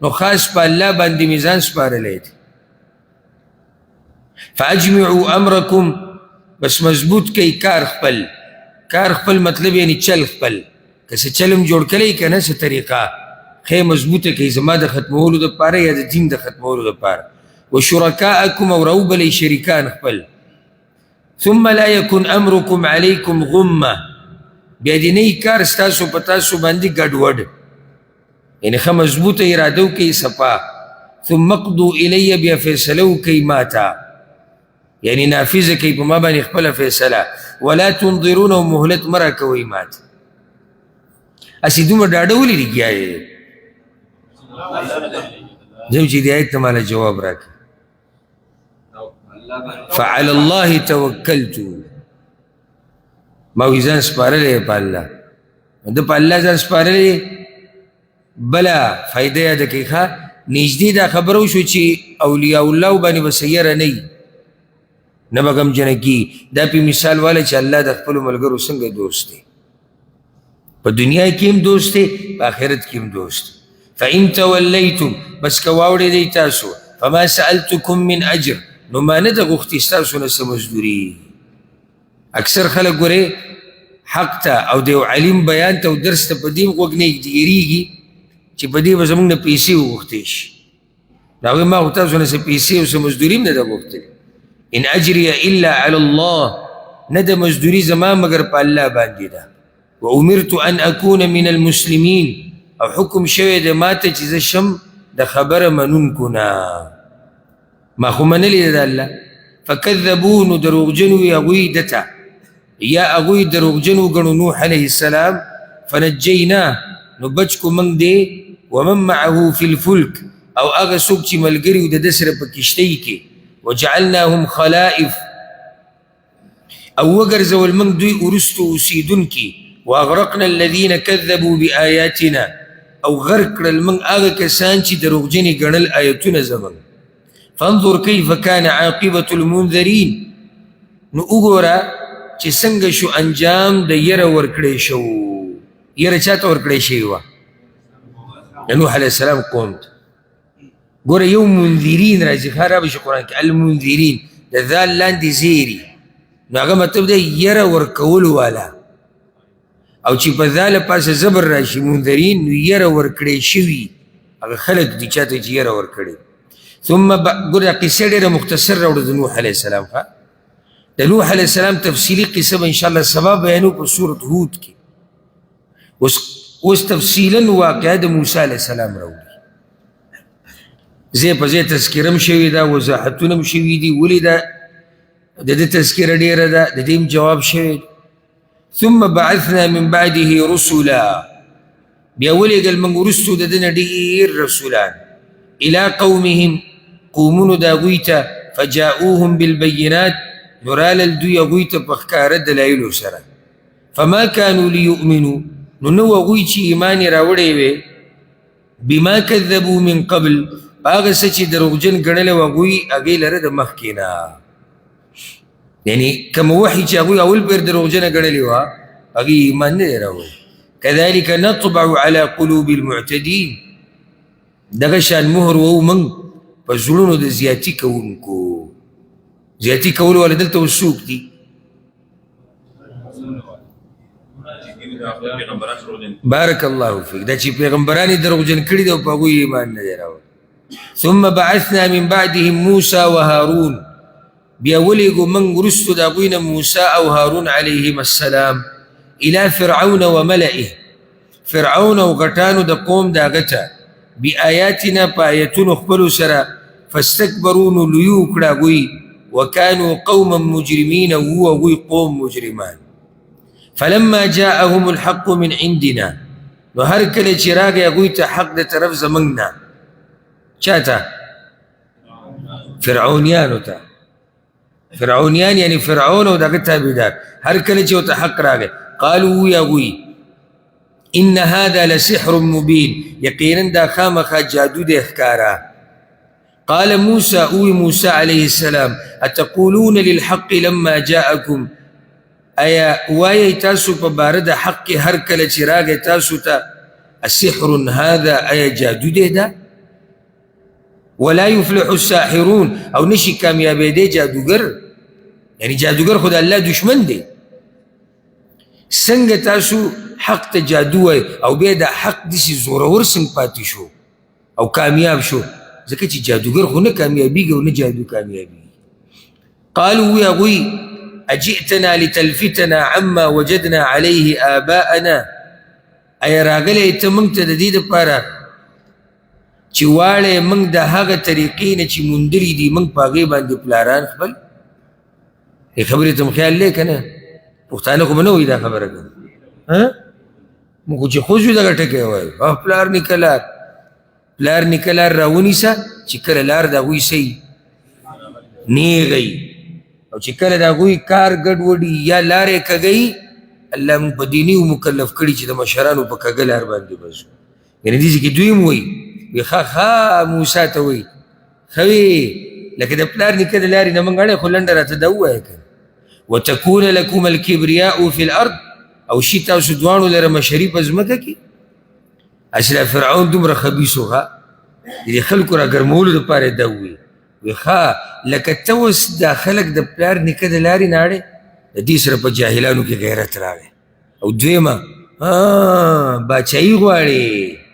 A: نو خاص په الله باندې مې ځان سپارلی دی. فاجمعوا امرکم، بس مضبوط کئ کار خپل. کار خپل مطلب یعنی چل خپل، که څه چل هم جوړ کړی که نه څه طریقه، ښې مضبوطه کئ زما د ختمولو دپاره یا د دین د ختمولو دپاره. وشرکاءکم، او راوبلئ شریکان خپل. ثم لا یکن امرکم علیکم غمه، بیا دې نه یي کار ستاسو په تاسو باندې ګډوډ، یعنې ښه مضبوطه اراده وکئ صفا. ثم اقضوا الی، بیا فیصله وکئ ما ته، یعنی نافذه کوي په ما باندې خپله فیصله. ولا تنظرون، او مهلت مه راکوئ ما ته. هسې دومره ډاډه ولې لګیا یې؟ ځم چې دې آیت ته ماله جواب راکړه. فعلى الله توکلت، ما وایي ځان سپارلی په الله، ده په الله ځان سپارلی. بله فایده یاده کوي ښه، نږدې دا خبره وشو چې اولیاء الله باندې به سیره نه وي، نه به غمجنه کي. دا پې مثال والی چې الله د خپلو ملګرو څنګه دوست دی، په دنیا کې هم دوست دی، په آخرت کې هم دوست دی. فإن تولیتم، بس که واوړېدئ تاسو، فما سألتکم من اجر، نو ما نه ده غوښتې ستاسو نه څه مزدوري. اکثر خلک ګورې حق ته او د یو علیم بیان ته او درس ته په دې غوږ نه ډېرېږي چې په دې به زموږ نه پیسې وغوښتې شي. نو هغوی ما خو تاسو نه څه پیسې او څه مزدوري هم نه ده غوښتلې. ان اجري الا علی الله، نه ده مزدوري زما مګر په الله باندې ده. وامرت ان اکون من المسلمین، او حکم شوی دی ما ته چې زه شم د خبره منونکو نه، ما خو منلې ده د الله. فکذبوه، نو دروغجن وي هغوی ده ته، یا هغوی دروغجن وګڼو نوح علیه السلام. فنجیناه، نو بچ کو منگ دے ومن معه فی الفلک او اغا سوک چی ملگری دا دسر پا کشتی کے وجعلناهم خلائف او وگرزول منگ دوی ارستو اسیدن کی واغرقنا الذین کذبوا بآیاتنا او غرق المنگ آغا کسان چی دروغجنی گنل آیتون زمان فانظر کیف کان عاقبت المنذرین نو اگورا چی سنگ شو انجام دا یر ورکڑی شو یر چاہتا ورکڑی شیوا نوح علیہ السلام قومت گورا یو منذرین رازی خراب شو قرآن کی المنذرین دا ذال لاندی زیری نو اگا مطلب دا یر ورکولو والا او چی پا ذال پاس زبر راشی منذرین نو یر ورکڑی شوی اگا خلق دی چاہتا چی یر ورکڑی ثم گورا قصہ دیر مختصر روڑ دا نوح علیہ السلام خواہ دا نوح علیہ السلام تفصیلی قصہ با انشاءاللہ سبب بیانو پا سورت ہود کی اس تفصیلاً واقعہ دا موسیٰ علیہ السلام روڑی زی پا زی تذکرم شوی دا وضاحتونم شوی دی ولی دا دا تذکر دیر دا دیم جواب شوی ثم بعثنا من بعده رسولا بیا ولی قل من رسو دا دن دیر رسولان الى قومهم قومون دا غویتا فجاؤوهم بالبینات نرال الدوی غویتا پخکار دلائلو سرا فما كانوا ليؤمنوا ننو غویچی ایمانی راوڑے وے بما کذبوا من قبل باغ سچی دروغجن گنل وغوی اگی لرد مخینا یعنی کم وحی چی اگوی اول پر دروغجن گنلی وا اگی ایمان نده راوڑ كذلك نطبع على قلوب المعتدين دغشان مهر وو من فزلونو دا زیادی کونکو زیادی کولو والا دلتا وسوک دی بارک اللہ فیک دا چی پیغمبرانی دروغجن کردی دا پاگوی ایمان نده راوڑ ثم بعثنا من بعدهم موسى وهارون بيوليغو من رسل داغوين موسى أو هارون عليهم السلام إلى فرعون وملئه فرعون وغتان دا قوم داغتا بآياتنا بآياتون اخبروا سرا فاستكبرون ليوك داغوي وكانوا قوما مجرمين وهو قوم مجرمان فلما جاءهم الحق من عندنا وهركل چراغ يغويت حق دا طرف زمننا چاہتا فرعونیانو تا فرعونیان یعنی فرعونو دا قطع بیدار ہر کلی چوتا حق راگے قالوا یا گوی ان هذا لسحر مبین یقینا دا خامخا جادو دے احکارا قال موسى موسى عليه السلام اتقولون للحق لما جاءكم ایا وائی تاسو پا بارد حق ہر کلی چراغ تاسو تا السحر هذا ایا جادو دے دا ولا يفلح الساحرون او نشي کامیابی دے جادوگر یعنی جادوگر خدا اللہ دشمن دے سنگ تاسو حق تا جادو ہے او بیدا حق دیسی زورور سنگ پاتی شو او کامیاب شو ذکر چی جادوگر خو نا کامیابی گو نا جادو کامیابی قالوا یا غوی اجئتنا لتلفتنا عما وجدنا علیه آباءنا ای راگل ایتا منگتا دید پارا چی واڑے منگ دا حاغ طریقین چی مندری دی منگ پاگے باندے پلاران خبل یہ خبری تم خیال لے کنا پختانہ کو منوی دا خبر اگر منگو چی خوزو دا گٹکے ہوئے پلار نکلار راونی سا چی کل لار دا گوی سی نی گئی او چی کل دا گوی کار گڑ وڈی یا لارے کا گئی اللہ منگ پا دینی و مکلف کری چی دا مشرانو پا کگلار باندے بسو یعنی دیسی کی دویم ہوئی خا موسیٰ تاوی خوی لکه د پلار نیکه د لارې نه موږ اړې خو لنډه راته دا ووایه که وتکون لکم الکبریاء فی الارض او شي تاسو دواړو لره مشري په ځمکه کې اصله فرعون دومره خبیث و ښه د دې خلکو را ګرمولو دپاره یې دا ووایي وی ښه لکه ته اوس دا خلک د پلار نیکه د لارې نه اړې د دې سره په جاهلانو کې غیرت راغی او دویمه باچایي غواړي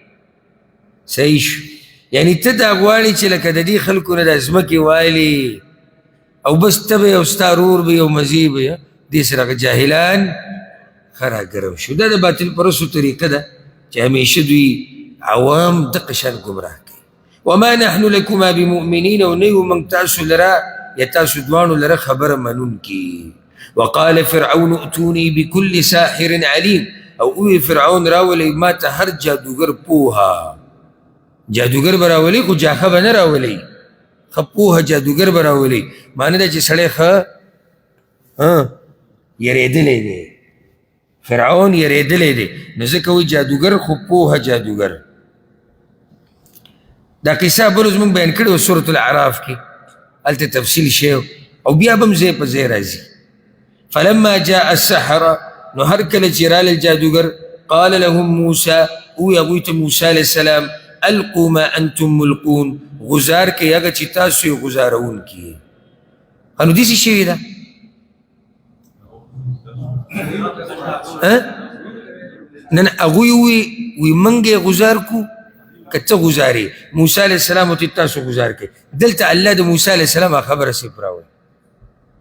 A: صحیح شو یعنی ته دا غواړي چې لکه د دې خلکو نه د ځمکې والي او بس ته به یو ستا رور به یو مزي به دې سره جاهلان ښه راګرم شو دا د باطل پرستو طریقه ده چې همیشه دوی عوام دقه شان ګمراه کوي وما نحن لکما بمؤمنین او نه یو موږ تاسو لره یا تاسو دواړو لره خبره منونکي وقال فرعون ائتوني بكل ساحر عليم او اوی فرعون راولی ما ته هر جادوگر پوها جادوگر به راولی خو جاخه به نه راولی ښه پوهه جادوگر به راولي معنی ده چې سړی ښه یریدلی دی فرعون یریدلی دی نو ځکه وایي جادوګر خو پوهه جادوګر دا قصه بل زموږ بیان کړې وه سورة الاعراف کې هلته تفصیل شی او بیا به هم ځای په ځای راځي فلما جاء السحره نو هر کله چې راغلل جادوګر قال لهم موسى ووایي هغوی ته موسی علیه السلام القوا ما انتم ملقون غزار کې هغه چې تاسو یې غزارونکي نو داسې شوي ده نه نه هغوی وی موږ یې غزار کو که ته غزارې موسی علیه السلام ورته تاسو غزار کوئ دلته الله د موسی علیه السلام خبره صرف راوړي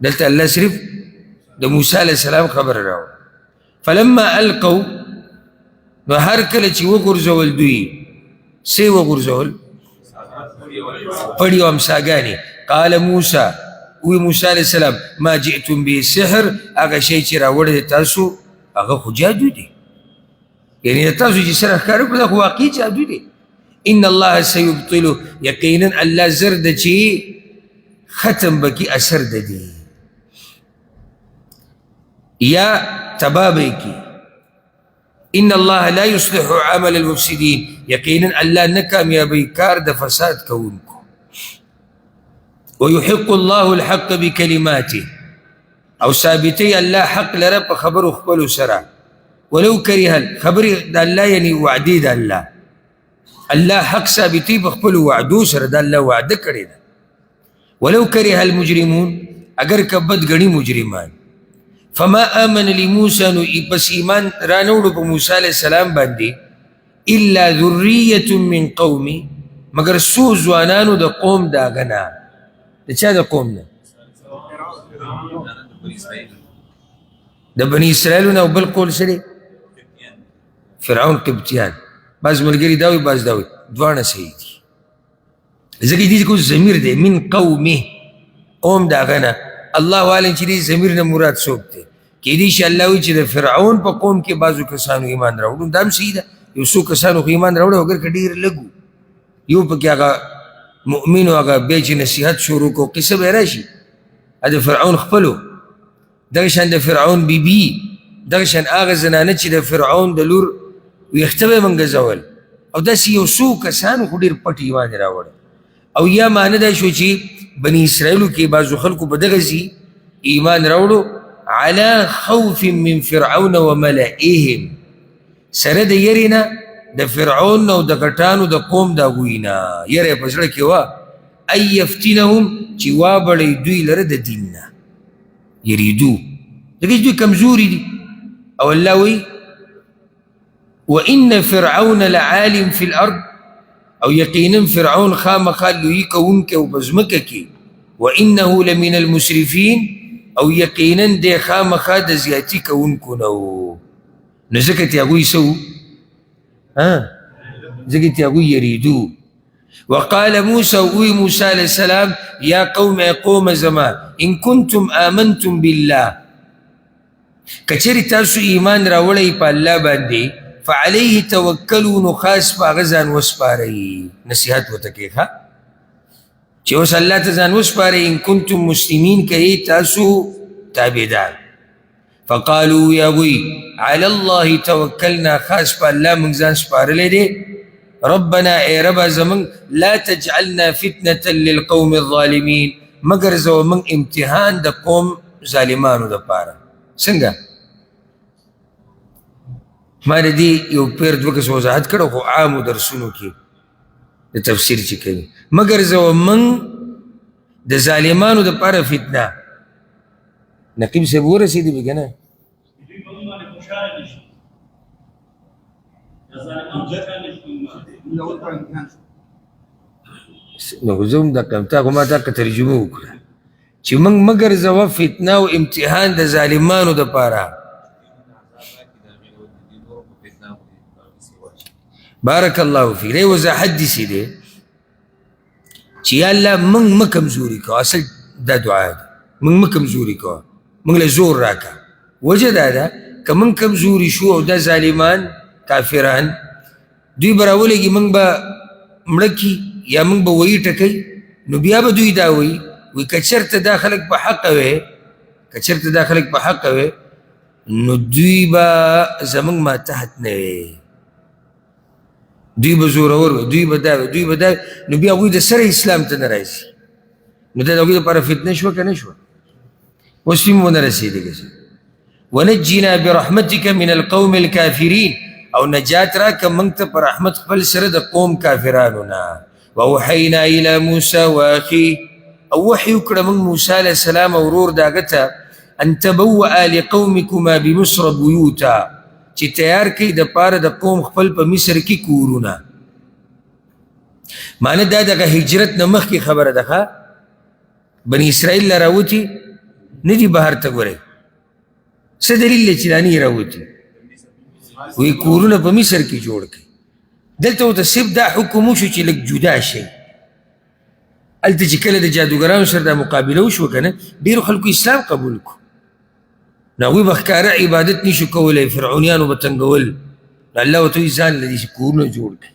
A: دلته الله صرف د موسی علیه السلام خبره راوړي فلما القوا نو هر کله چې وغورځول دوی څه یې وغورځول پړي او امساګانې قال موسی وی موسی علیه السلام ما جئتم به سحر هغه شی چې راوړی دی تاسو هغه خو جادو دی یعنی تاسو چې سره ښکاره کړو دا خو واقعي جادو دی ان الله سیبطلو یقینا الله زر ده چې ختم به کي اثر د دی یا تباه به کي ان الله لا يصلح عمل المفسدين يقينا الله نکامیابی کار د فساد کوونکو ويحق الله الحق بكلماته او ثابتی الله حق لره په خبرو خپلو سره ولو کره خبر د الله یعنی وعدې د الله الله حق ثابتی په خپلو وعدو سره د الله وعده کړې ده ولو کره المجرمون اگر که بد ګڼي مجرمان فما آمن لموسى نو بس ایمان رانوړو په موسی علیه السلام باندې الا ذریة من قومي مگر څو ځوانانو د قوم د هغه نه د چا د قوم نه د بني اسرائیلو نه او بل قول سره فرعون قبطیان بعض ملګري دا وایي بعض دا وایي دواړه صحیح دي ځکه دې کوم ضمیر دی من قومه قوم د هغه نه الله عالم چې دې ضمیر نه مراد څوک دی کیدای شي الله وایي چې د فرعون په قوم کې بعضو کسانو ایمان راوړو دا هم صحیح ده یو څو کسانو خو ایمان راوړی اگر که ډېر لږ یو پکې هغه مؤمن و هغه بیا چې نصیحت شروع کړو قصه به یې راشي د فرعون خپلو دغه شان د فرعون بیبي دغه شان هغه زنانه چې د فرعون د لور ویښته به یې منګزول او داسې یو څو کسانو خو ډېر پټ ایمان یې راوړی او یا معنی دا شو چې بني اسرائیلو کې بعضو خلکو په دغسې ایمان راوړو على خوف من فرعون وملئهم سره د یرې نه د فرعون او د غټانو د قوم د هغوی نه یره یې په زړه کې وه ان یفتنهم چې وابړی دوی لره د دین نه یریدو ځکه چې دوی کمزوري دي او الله وایي وان فرعون لعالم في الارض او یقینا فرعون خامخا لویي کوونکی او په ځمکه کې وانه لمن المسرفین او یقینا دی خامخا د زیاتي کوونکو نه و نو ځکه چې هغوی څه وو ځکه چې هغوی یریدو وقال موسى وی موسی علیه السلام یا قوم قوم زما ان کنتم آمنتم بالله کچېرې تاسو ایمان راوړئ په الله باندې فعليه توکلوا نو خاص په هغه ځان وسپارئ نصیحت ورته کوي ښه چې اوس الله ته ځان وسپارئ ان کنتم مسلمین کوي تاسو تابعدار فقالوا یا وی علی الله توکلنا خاص په الله موږ ځان سپارلی دی ربنا ای ربا زمونږ لا تجعلنا فتنة للقوم الظالمین مگر زه موږ امتحان د قوم ظالمانو دپاره څنګه ما د دې یو پیر دوه کس وضاحت کړو خو عامو درسونو کې د تفسیر چې کوي مگر زه موږ د ظالمانو دپاره فتنه نقیب صاحب ورسېدي به که نه نو زه هم دقه تا خو ما دقه ترجمه وکړه چې موږ مګر زه فتنه او امتحان د ظالمانو دپاره بارک الله فیک دی وضاحت داسې دی چې یا الله موږ مه کمزوري کوه اصل دا دعا ده موږ مه کمزوري کوه موږ له زور راکړه وجه دا ده که موږ کمزوري شو او دا ظالمان کافران دوی به راولېږي موږ به مړه کي یا موږ به ویي ټکوي نو بیا به دوی دا وایي که چېرته دا خلک په حقه وی نو دوی به زموږ ماتحت نه وی دوی به زورور وي دوی به دا نو بیا هغوی د سره اسلام ته نه راځي نو دا د هغوی دپاره فتنه شوه که نه شوه اوس دوی ونه رسېدلې ونجنا برحمتك من القوم الكافرين او نجات راکه موږ ته په رحمت خپل سره د قوم کافرانو نه واوحینا الى موسی واخي او وحی وکړه موږ موسی علیه السلام او ورور د هغه ته ان تبوأ لقومکما بمصر بیوتا چې تیار کړي د پاره د قوم خپل په مصر کې کورونه معنی دا دغه هجرت نه مخکې خبره ده ښه بني اسرائیل له راوتي نه دي بهر ته ګورئ څه دلیل دی چې دا نه راوتي وی کورونه په مصر کې جوړ کړي دلته ورته صرف دا حکم وشو چې لږ جدا شي هلته چې کله د جادوګرانو سره دا مقابله وشوه که نه ډېرو خلکو اسلام قبول کړو نو هغوی به ښکاره عبادت نشو کولی فرعونیانو به تنګول نو الله ورته وایي ځان له دې کورونه جوړ کړي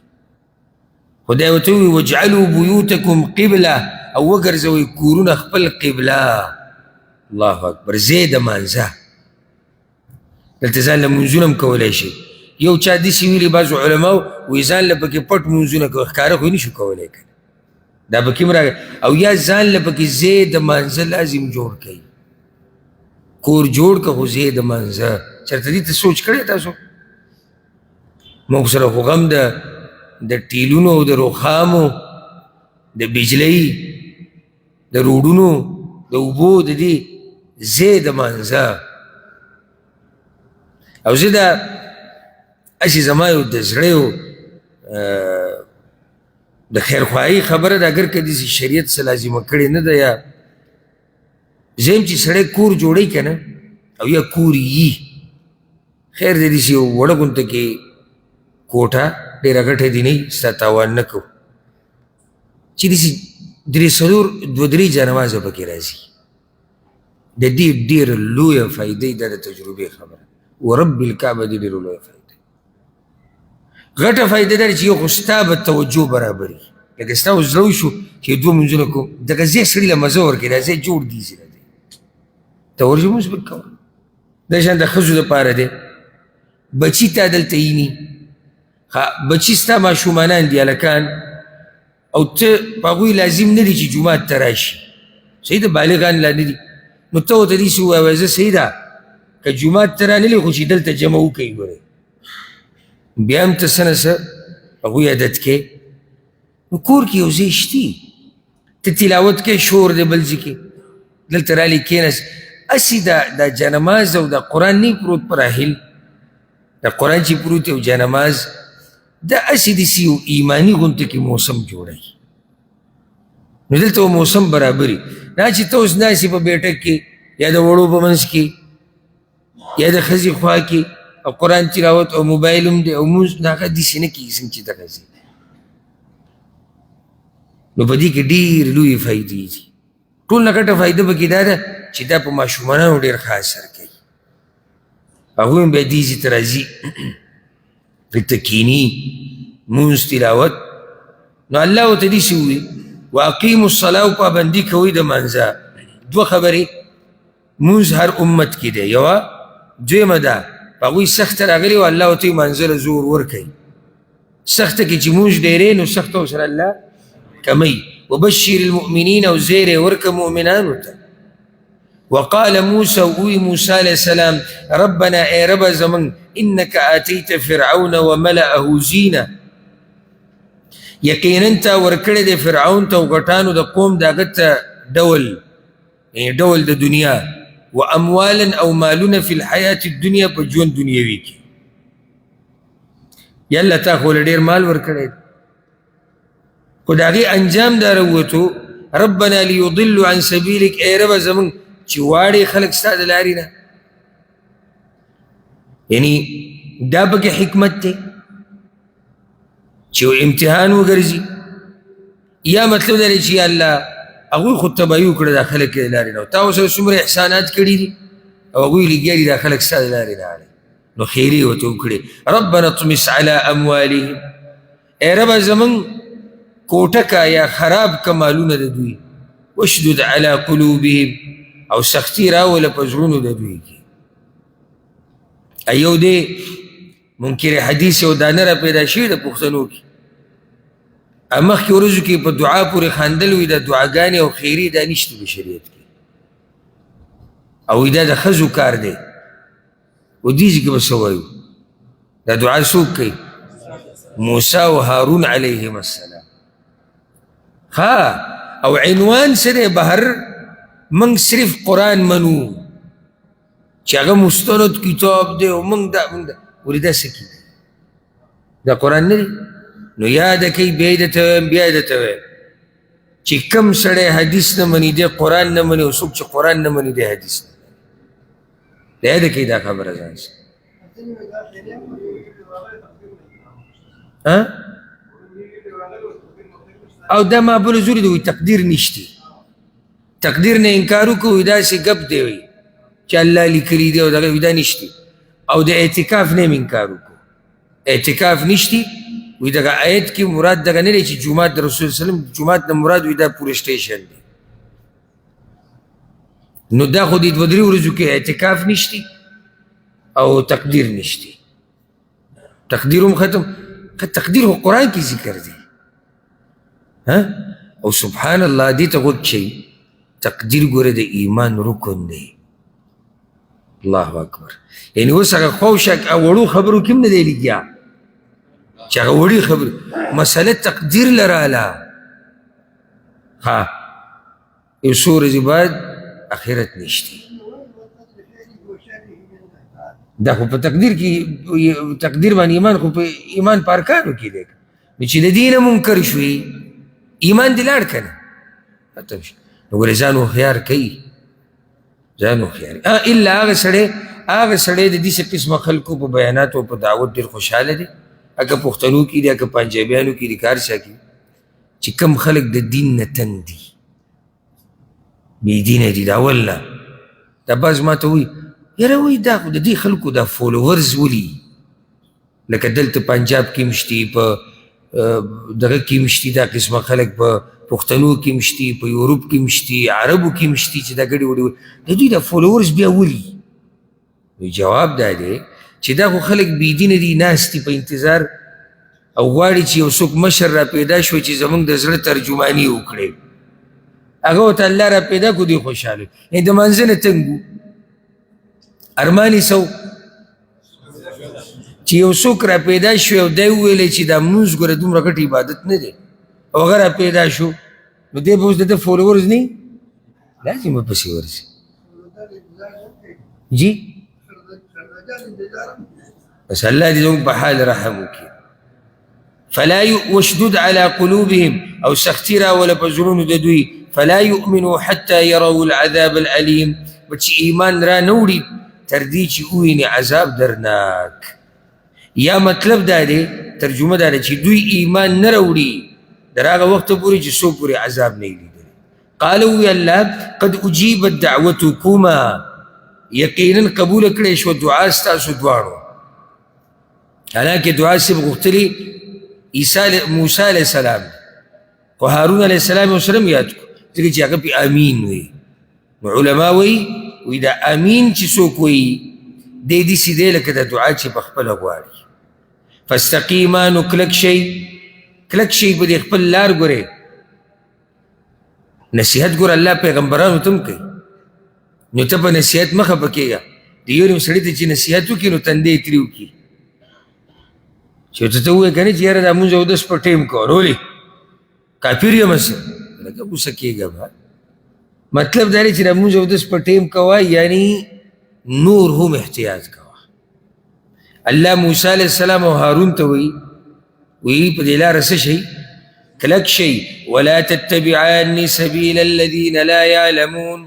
A: خدای ورته وایي واجعلوا بیوتکم قبله او وګرځوئ کورونه خپل قبله الله اکبر ځای د مانځه دلته ځان له مونځونه هم کولی شي یو چا داسې ویلي بعضو علماو وایي ځان له پکې پټ مونځونه کوي ښکاره خو یې نشو کولی که دا پکې هم راغی او یا ځان له پکې ځای د مانځه لازم جوړ کوي کور جوړ که خو ځای د مانځه چېرته دې ته سوچ کړی تاسو موږ سره خو غم د ټیلونو د روخامو د بجلۍ د روډونو د اوبو د دې ځای د مانځه او زه دا هسې زما یو د زړه یو د خیرخواهي خبره ده اگر که داسې شریعت څه لازمه کړې نه ده یا زه چې سړی کور جوړوي که نه او یا کور یي خیر دی داسې یو وړه غونته کې کوټه ډېره ګټه دې نه وي ستا تاوان نه کوو چې داسې درې څلور دوه درې جانمازه پکې راځي د دې ډېره لویه فایدې دا د تجربې خبره ورب الکعبه دې ډېره لویه فایده غټه فایده دا چې یو خو ستا به توجه برابري لکه ستا اوس زړه وشو چې دوه مونځونه کوم دغه ځای سړي له مزه ورکوي دا ځای جوړ دي ځای دی ته ورځې مونځ به کوه دا شان د ښځو دپاره دی بچي تا دلته ییني بچي ستا ماشومانان دي هلکان او ته په هغوی لازم نه دي چې جومات ته راشي صحیح ده بالغان لا نه دي نو ته ورته داسې ووایه زه صحیح ده که جومات ته رانلې خو چې دلته جمع وکوي ګورئ بیا هم ته څه نه څه هغوی عادت کې نو کور کې یو ځای شتي ته تلاوت کې شور دی بل ځای کې دلته رالې کېناست هسې دا جانماز او دا قرآن نه پروت په راحل دا قرآن چې پروت او جانماز دا هسې داسې یو ایماني غونته کې موسم جوړوي نو دلته موسم برابري دا چې ته اوس ناستې په بیټک کې یا د وړو په منځ کې یا د ښځې خوا کې او قرآن تلاوت او موبایل هم دی او مونځ دا هغه داسې نه کېږي څنګه چې دغه ځای نو په دې کې ډېرې لویې فایدې دي ټول نه ګټه فایده پکې دا ده چې دا په ماشومانو ډېر ښه اثر کوي هغوی هم بیا دې ځای ته راځي دلته کښېني مونځ تلاوت نو الله ورته داسې ووایي واقیموا الصلاه او پابندي کوئ د مانځه دوه خبرې مونځ هر امت کې دی یوه دویمه ده په هغوی سخته راغلې وه الله ورته مانځه له زور ورکوي سخته کې چې مونځ ډېری نو سخته ورسره الله کمی وبشر المؤمنین او زیر ورکه مؤمنانو ته وقال موسى وی موسى عليه السلام ربنا اي رب زمن انك اتيت فرعون وملأه زينه یقینا تا ورکړې د فرعون ته غټانو د قوم دغه ته ډول د دنیا واموالا او مالونه فی الحیات الدنیا په ژوند دنیوي کې یالله تا خو له ډېر مال ورکړی خو د هغې انجام دا راووتو ربنا لیضلوا عن سبیلک ای ربه زمونږ چې واړې خلک ستا د لارې نه یعنی دا پکې حکمت دی چې امتحان وګرځي یا مطلب دا دی چې یا الله هغوی خو تباهي وکړه دا خلک د لارې نه تا ورسره څومره احسانات کړي دي او هغوی لګیا دي دا خلک ستا د لارې نه نو خیری ورته وکړې ربنا اطمس على اموالهم ای ربه زمونږ کوټه کا یا خراب که مالونه د دوی واشدد على قلوبهم او سختی راوله په زړونو د دوی کې ایو دی منکر حدیث یو دانه را پیدا شوي د پښتنو کې مخکې ورځو کې په دعا پورې خاندل وي دا دعاګانې او خیري دا نشته په شریعت کې او دا د ښځو کار دی ودیځ کې به څه وایو دا دعا څوک کوي موسی او هارون علیهم السلام ها او عنوان سره بهر من صرف قرآن منو چې هغه مستند کتاب دی او من دا ولې دا څه کېږي دا قرآن نه دی نو یاد کوي بیا یې درته وایم بیا یې درته وایم چې کوم سړی حدیث نه مني دی قرآن نه مني او څوک چې قرآن نه مني دی حدیث نه مني دا یاد کوي دا خبره ځان سره او دا ما بل زوري دی وایي تقدیر نشتی تقدیر نه انکار وکړو داسې ګپ دی وایي چې الله لیکلي دی او دغه وایي دا نشتی او د اعتکاف نه یې انکار وکړو اعتکاف نشتی وی دغه آیت کې مراد دغه نه دی چې جومات د رسول صلی الله علیه وسلم جومات نه مراد وي دا پوره سټیشن دی نو دا خو د دوه درې ورځو کې اعتکاف نشتی او تقدیر نشتی تقدیر هم ختم تقدیر خو قرآن کې ذکر دی او سبحان الله دې ته غوږ شئ تقدیر ګوره د ایمان رکن دی الله اکبر یعنی اوس هغه خوشک او وړو خبرو کې هم نه دی لګیا چې هغه وړي خبرې مسله تقدیر لراله ها یو څو ورځې بعد اخرت نشتی دا خو په تقدیر کې تقدیر باندې ایمان خو په ایمان په ارکانو کې دی نو چې د دې نه منکر شوي ایمان دې لاړ که نه ختم شي نو ګورې ځان هوښیار کوي ځان هوښیار الا هغه سړی د دې قسمه خلکو په بیاناتو او په دعوت ډېر خوشحاله دی اگه پښتنو کې دی اگه پنجابیانو کې دی کار چا کې چې کم خلک د دین نه تنګ دي بې دینه دي د اول نه دا بعض ما ته وایي یاره وایي دا خو د دې خلکو دا فولوورز ولي لکه دلته پنجاب کې مشتي په دغه کې مشتي دا قسمه خلک په پښتنو کې مشتي په یورپ کې مشتي عربو کې مشتي چې دا ګډې وډې د دوی دا فولوورز بیا ولي جواب دا دی چې دا خو خلک بېدینه دي ناست دي په انتظار او غواړي چې یو څوک مشر را پیدا شوی چې زموږ د زړه ترجماني وکړي هغه ورته الله را پیدا کړو دوی خوشحاله یعنې د منځه نه تنګ وو ارمان یې څه چې یو څوک را پیدا شو او دی وویلی چې دا مونځ ګوره دومره غټ عبادت نه دی او هغه را پیدا شو نو دی به اوس د ده فولورز نه لازم به پسې ورځي جی بس الله دې زموږ په حال رحم وکړي فلا واشدد على قلوبهم او سختی راوله په زړونو د دوی فلا يؤمنوا حتى يروا العذاب الأليم بچ ایمان را نه وړي تر دې چې وویني عذاب درناک یا مطلب دا دی ترجمه دا ده چې دوی ایمان نه راوړي تر هغه وخته پورې چې څوک پورې عذاب نه یې لیدلی قال وی الله قد اجیبت دعوتکما یقینا قبول کړی شو دعا ستاسو دواړو حالانکه دعا صرف غوښتلې موسی علیه السلام خو هارون علیه السلام یې سره یاد کړو ځکه چې هغه پې امین وی نو علما وی دا امین چې څوک وی دی داسې دی لکه د دعا چې په خپله غواړي فاستقیما نو کلک شئ په دې خپل لار ګورئ نصیحت ګوره الله پیغمبرانو ته هم کوي نو ته په نصیحت مه خفه کېږه د یو نیم سړي ته چې نصیحت وکړي نو تندی یې ترې وکړي چې ورته ته ووایې که نه چې یاره دا مونځ اودس په ټیم کوه ولې کافر یم هسې لکه غوسه کېږه به مطلب دا دی چې دا مونځ اودس په ټیم کوه یعنی نور هم احتیاط کوه الله موسی علیه السلام او هارون ته وایي په دې لاره څه شئ کلک شئ ولا تتبعاني سبیل الذین لا یعلمون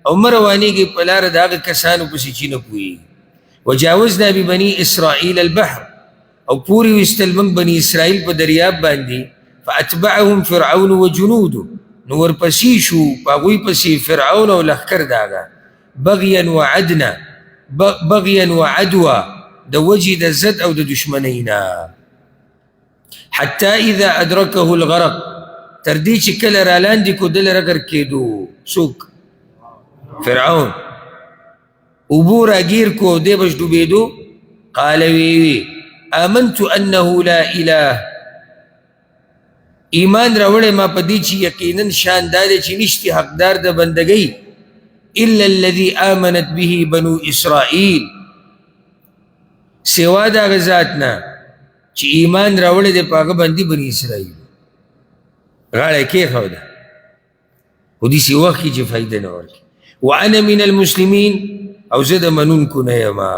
A: او مه روانېږئ په لاره د هغه کسانو پسې چې نه پوهېږي وجاوزنا ببني اسرائیل البحر او پوری ویستل موږ بني اسرائیل په دریاب باندې فاتبعهم فرعون وجنوده نو ورپسې شو په هغوی پسې فرعون او لښکر د هغه بغیا وعدوا د وجې د ضد او د دشمنۍ نه. حتی اذا ادرکه الغرق، تر دې چې کله را لاندې کو دل رګر کېدو. څوک؟ فرعون. اوبو راګیر کو دی بش ډوبېدو. قال وی آمنت انه لا اله، ایمان راوړی ما په دې چې یقینا شان دا دی چې نشتی حقدار د بندګۍ الا الذي آمنت به بنو اسرائیل، سوا د هغه ذات نه چې ایمان راوړی دی په هغه باندې بني اسرائیل. غاړه یې کېښوده خو داسې وخت کې چې فایده نه ورکړي. وانا من المسلمین، او زه د منونکو نه یما.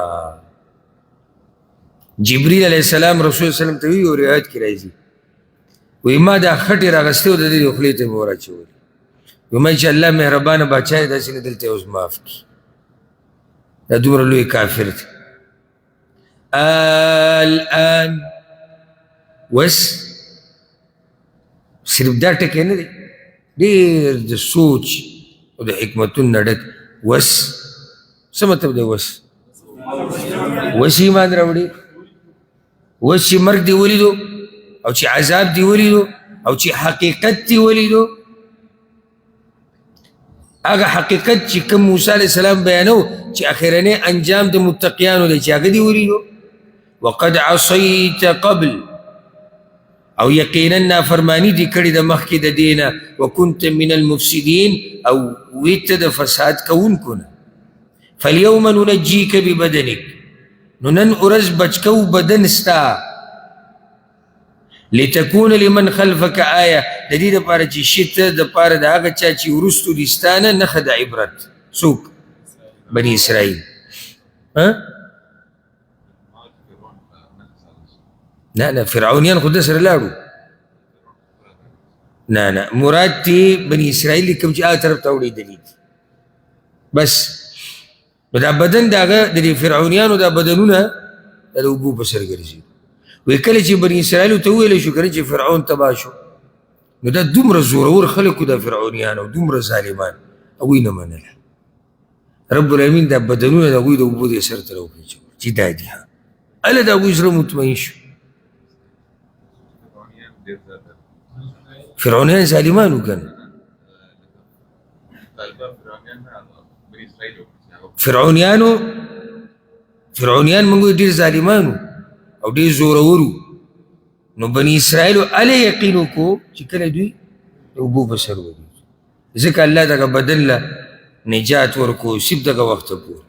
A: جبریل علیه السلام رسول صلی الله علیه وسلم ته وی، او روایت کې راځي، وی ما دا خټې راغستې او د دې خولې ته مې وراچولې. وی ما چې الله مهربانه باچا یې داسې نه دلته اوس معاف کړي. دا دومره لوی کافر دی. الان وس صرف دا ټکی نه دی، ډېر د سوچ او د حکمتونو نه ډک. وس څه مطلب دی؟ وس ایمان راوړي. وس چې مرګ دی ولیدو او چې عذاب دی ولیدو او چې حقیقت دی ولیدو، هغه حقیقت چې کوم موسی علیه السلام بیانو چې اخرنی انجام د متقیانو دی چې هغه دی ولیدو. وقد عصیت قبل، او یقینا نافرمانی دی کړې د مخکې د دینه. وکنت من المفسدین، او ویته د فساد کوونکو نه. فالیوم ننجیک ببدنک، نو نن ورځ بچکو بدن ستا. لتكون لمن خلفك آیه، د دې دپاره چې شي ته دپاره د هغه چا چې وروستو دي ستا نه نښه د عبرت. څوک؟ بني اسرائیل. نه فرعونیان خو ده سره لاړو. نه مراد تی بني اسرائیل کوم چې هغه طرف ته وړېدلي دي بس. نو دا بدن د هغه د فرعونیانو دا بدنونه د اوبو په سر ګرځي. وی کله چې بني اسرائیلو ته وویلی شو که نه چې فرعون تباه شو، نو دا دومره زورور خلکو دا فرعونیان او دومره ظالمان، هغوی نه منله. رب العالمین دا بدنونه د هغوی د اوبو د سر ته راوپېچول چې دا دي. هله د هغوی زړه مطمئن شو. فرعونیان ظالمانو که نه؟ فرعونیان موږ ډېر ظالمانو او ډېر زورورو. نو بني اسرائیلو هله یقین وکړو چې کله دوی د اوبو په سر ودرېږي، ځکه الله دغه بدن له نجات ورکړو صرف دغه وخته پورې.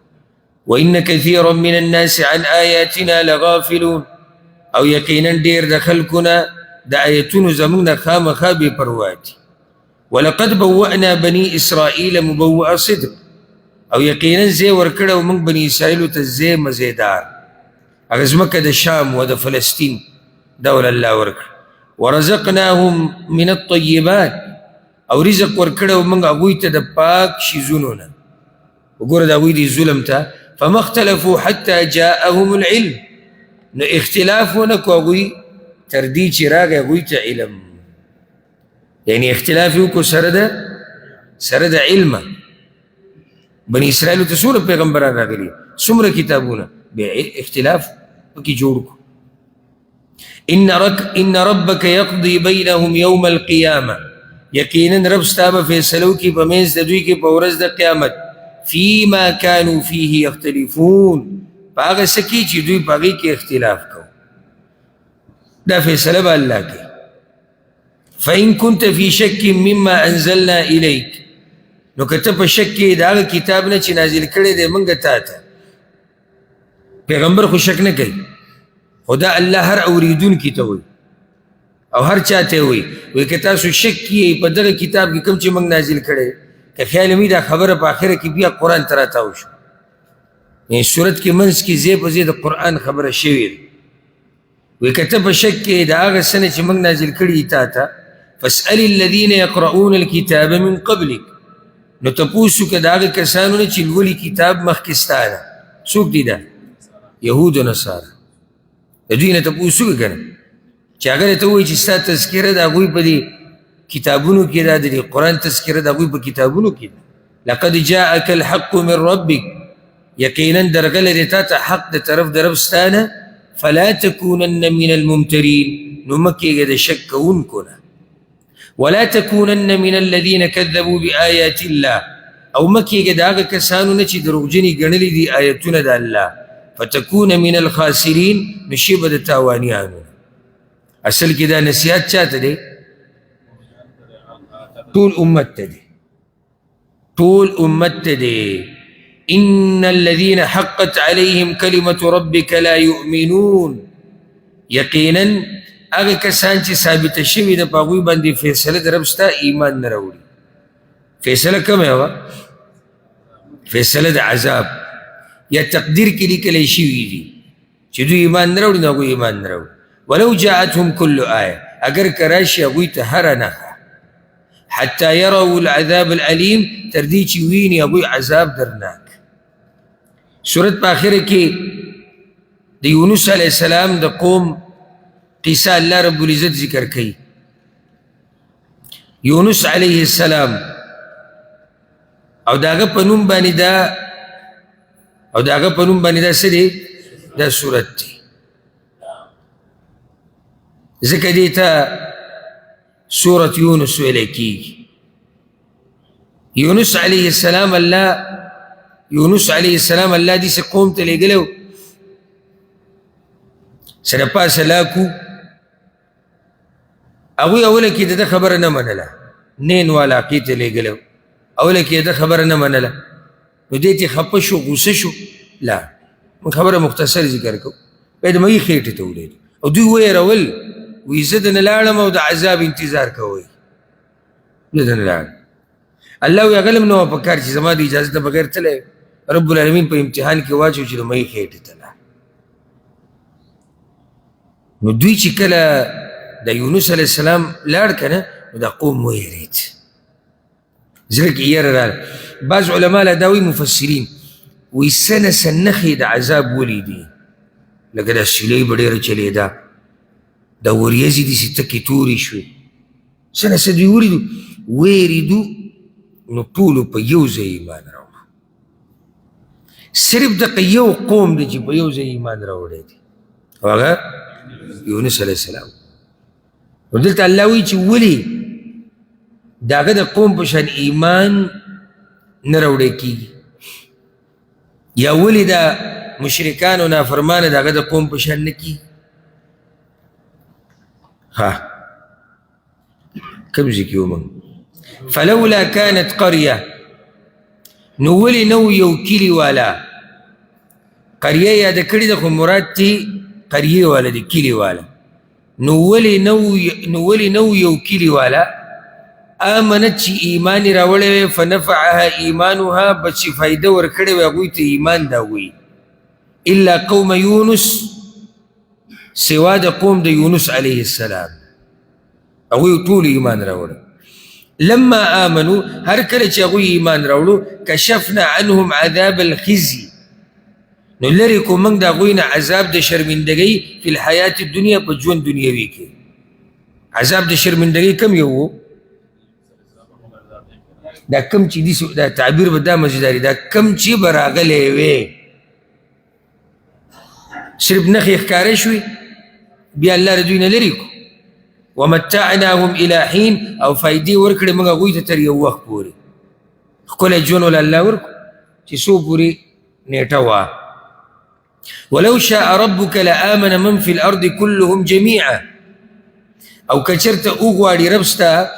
A: وان کثیرا من الناس عن آیاتنا لغافلون، او یقینا ډېر د خلکو نه د آیتونو زموږ نه خامخا بې پروا دي. ولقد بوأنا بني اسرائیل مبوء صدق، او یقینا ځای ورکړی و موږ بني اسرائیلو ته ځای مزیدار. هغه ځمکه د شام و د فلسطین ډول الله ورکړه. ورزقناهم من الطیبات، او رزق ورکړی و موږ هغوی ته د پاک شیزونو نه. وګوره د هغوی دې ظلم ته. فما اختلفوا حتی جاءهم العلم، نو اختلاف ونه کړو هغوی تر دې چې راغی هغوی ته علم. یعنې اختلاف یې وکړو سره د علمه. بني اسرائیلو ته څومره پیغمبران راغلي، څومره کتابونه، بیا اختلاف پکې جوړ کړو. ان ربک یقضي بینهم یوم القیامه، یقینا رب ستا به فیصله وکړي په منځ د دوی کې په ورځ د قیامت. فیما کانوا فیه یختلفون، په هغه څه کې چې دوی په هغې کې اختلاف کوو، دا فیصله به الله کوي. فإن كنت في شك مما أنزلنا إليك، نو که ته په شک کې د هغه کتاب نه چې نازل کړی دی موږ تا ته. پیغمبر خو شک نه کوي، خو دا الله هر اوریدونکي ته وایي او هر چا ته وایي. وایي که تاسو شک کیئ په دغه کتاب کې کوم چې موږ نازل کړی، که خیال مې دا خبره په آخره کې بیا قرآن ته راتاو شو، یعنې صورت کې منځ کې ځای په ځای د قرآن خبره شوې ده. وایي که ته په شک کې د هغه څه نه چې موږ نازل کړي تا ته، فاسأل الذین یقرؤون الکتاب من قبلک، نو تپوس وکړه د هغه کسانو نه چې لولي کتاب مخکې ستا نه. څوک دي دا؟ یهود و نصارا. د دوی نه تپوس وکړه که نه، چې هغه ته ووایي چې ستا تذکره د هغوی په دې کتابونو کې ده، د دې قرآن تذکره د هغوی په کتابونو کې ده. لقد جاءک الحق من ربک، يقينا درغل تا حق د طرف درب ستانه فلا تكونن من الممترين نمكي قد شك ونكنا ولا تكونن من الذين كذبوا بآيات الله او مكي قد آغا كسانو نچي دروغجني غنلي دي آياتنا دا الله فتكون من الخاسرين نشيب دا تاوانيانو اصل كده نسيات چاته دي طول امت دي طول امت دي إن الذين حقت عليهم كلمة ربك لا يؤمنون يقينا اغا کسان چې ثابت شوی د پاغوی باندې فیصله د رب ستا ایمان نه راوړي فیصله کومه وه فیصله د عذاب یا تقدیر کې لیکلی شوي دي چې دوی ایمان نه راوړي نو هغوی ایمان نه راوړي ولو جاءتهم كل آیه اگر که راشي هغوی ته هره نښه حتى يروا العذاب الأليم تر دې چې ویني هغوی عذاب درناک سورت په آخره کې د یونس علیه السلام د قوم قصه الله رب العزت ذکر کئی یونس علیہ السلام او داغه پنوم باندې دا سری دا سورت دی ذکر دیتا سورت یونس ولیکی یونس علیہ السلام اللہ دی سے قوم تلے گلو سرپا سلاکو اغوی اوله کې د خبره نه منله نین والا عقیدې ته لېږلی اوله کې د خبره نه منله نو دې ته خفه شو غوسه شو لا موږ خبره مختصر ذکر کوو باید مګي خېټې ته ولیدو او دوی ویرول وایي زه دنه لاړم او د عذاب انتظار کوئ زه دنه لاړم الله وایي هغه هم نه وه په کار چې زما د اجازت نه بغیر تللی رب العالمین په امتحان کې واچو چې د مګي خېټې ته لاړ نو دوی چې کله دا یونس علیہ السلام لاړ کنه دا قوم ویرید زړه کې یره راغله بعض علما لا دا وایي مفسرین وایي سنه نښې د عذاب ولیدي لکه دا سیلۍ به ډېره چلېده دا وریځې داسې تکې تورې شوې سنه څه دوی ولیدو ویرېدو نو ټولو په یو ځای ایمان راوړو صرف دغه یو قوم دی چې په یو ځای ایمان راوړی دی او هغه یونس علیہ السلام ودلته الله وایي چې ولې د هغه د قوم په شان ایمان نه راوړی کېږي یا ولې د مشرکانو نافرمانه د هغه د قوم په شان نه کېږي ها کوم ځای کې ومن فلولا كانت قريه نو ولې نو یو کلي والا قریه یاده کړې ده خو مراد تی قریه والا دی کلي والا نو ولې نو یو کلي والا آمنت چې ایمان یې راوړی وی فنفعها ایمانها بس چې فایده ورکړې وی هغوی ته ایمان د هغوی الا قوم یونس سوا د قوم د یونس علیه السلام هغوی ټول ایمان راوړی لما آمنوا هر کله چې هغوی ایمان راوړو کشفنا عنهم عذاب الخزي نو لرې کو موږ د هغوی نه عذاب د شرمندګۍ فی الحیات الدنیا په ژوند دنیوي کې عذاب د شرمندګۍ کم یو و دا کم چې داسې دا تعبیر به دا مزیداري دا کم چې به راغلی وې صرف نښې ښکاره شوې بیا الله د دوی نه لرې کو ومتعناهم الى حين او فائدې ورکړې موږ هغوی ته تر یو وخت پورې ښکلی ژوند وله الله ورکړو چې څو پورې نیټه وه ولو شاء ربك لآمن من في الأرض كلهم جميعا او کچرته وغواړي رب ستا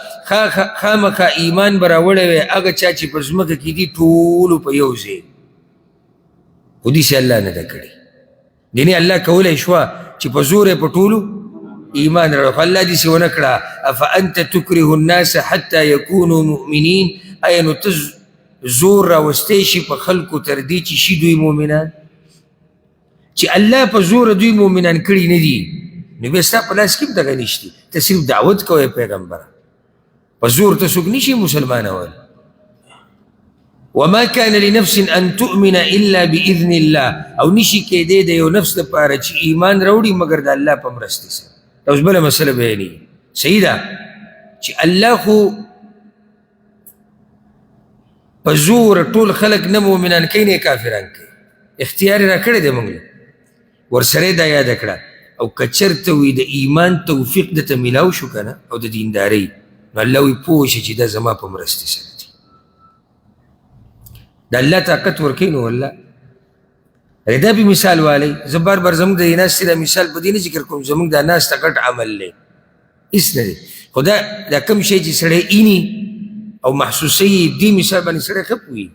A: خامخا ایمان به راوړی وی هغه چا چې په ځمکه کې دي ټولو په یو ځای خو داسې الله نه ده کړې یعنې الله کولی شوه چې په زور یې په ټولو ایمان راوړي خو الله داسې ونه کړه افانت تکره الناس حتی یکونوا مؤمنین آیا نو ته زور راوستی شي په خلکو تر دې چې شي دوی مؤمنان چې الله په زور دوی مؤمنان کړي نه دي نو بیا ستا په لاس کې هم دغه نشتي ته صرف دعوت کوې پیغمبره په زور ته څوک نشي مسلمانول وما كان لنفس ان تؤمن الا باذن الله او نشي کېدی د یو نفس لپاره چې ایمان راوړي مګر د الله په مرستې سره اوس بله مسله بیانېږي صحیح ده چې الله خو په زور ټول خلک نه مؤمنان کوي نه کافران کوي اختیار را کړی دی موږ ورسره دا یاد کړه او که چېرته وي د ایمان توفیق درته میلاو شو که نه او د دیندارۍ نو الله وایي پوه شه چې دا زما په مرستې سره دي د الله طاقت ورکوي نو والله دا به مثال والی زه بار بار زموږ د دې ناستې دا مثال په دې نه ذکر کوم زموږ دا ناسته غټ عمل دی هېڅ نه دی خو دا کوم شی چې سړی ایني او محسوسوي دې مثال باندې سړی ښه پوهېږي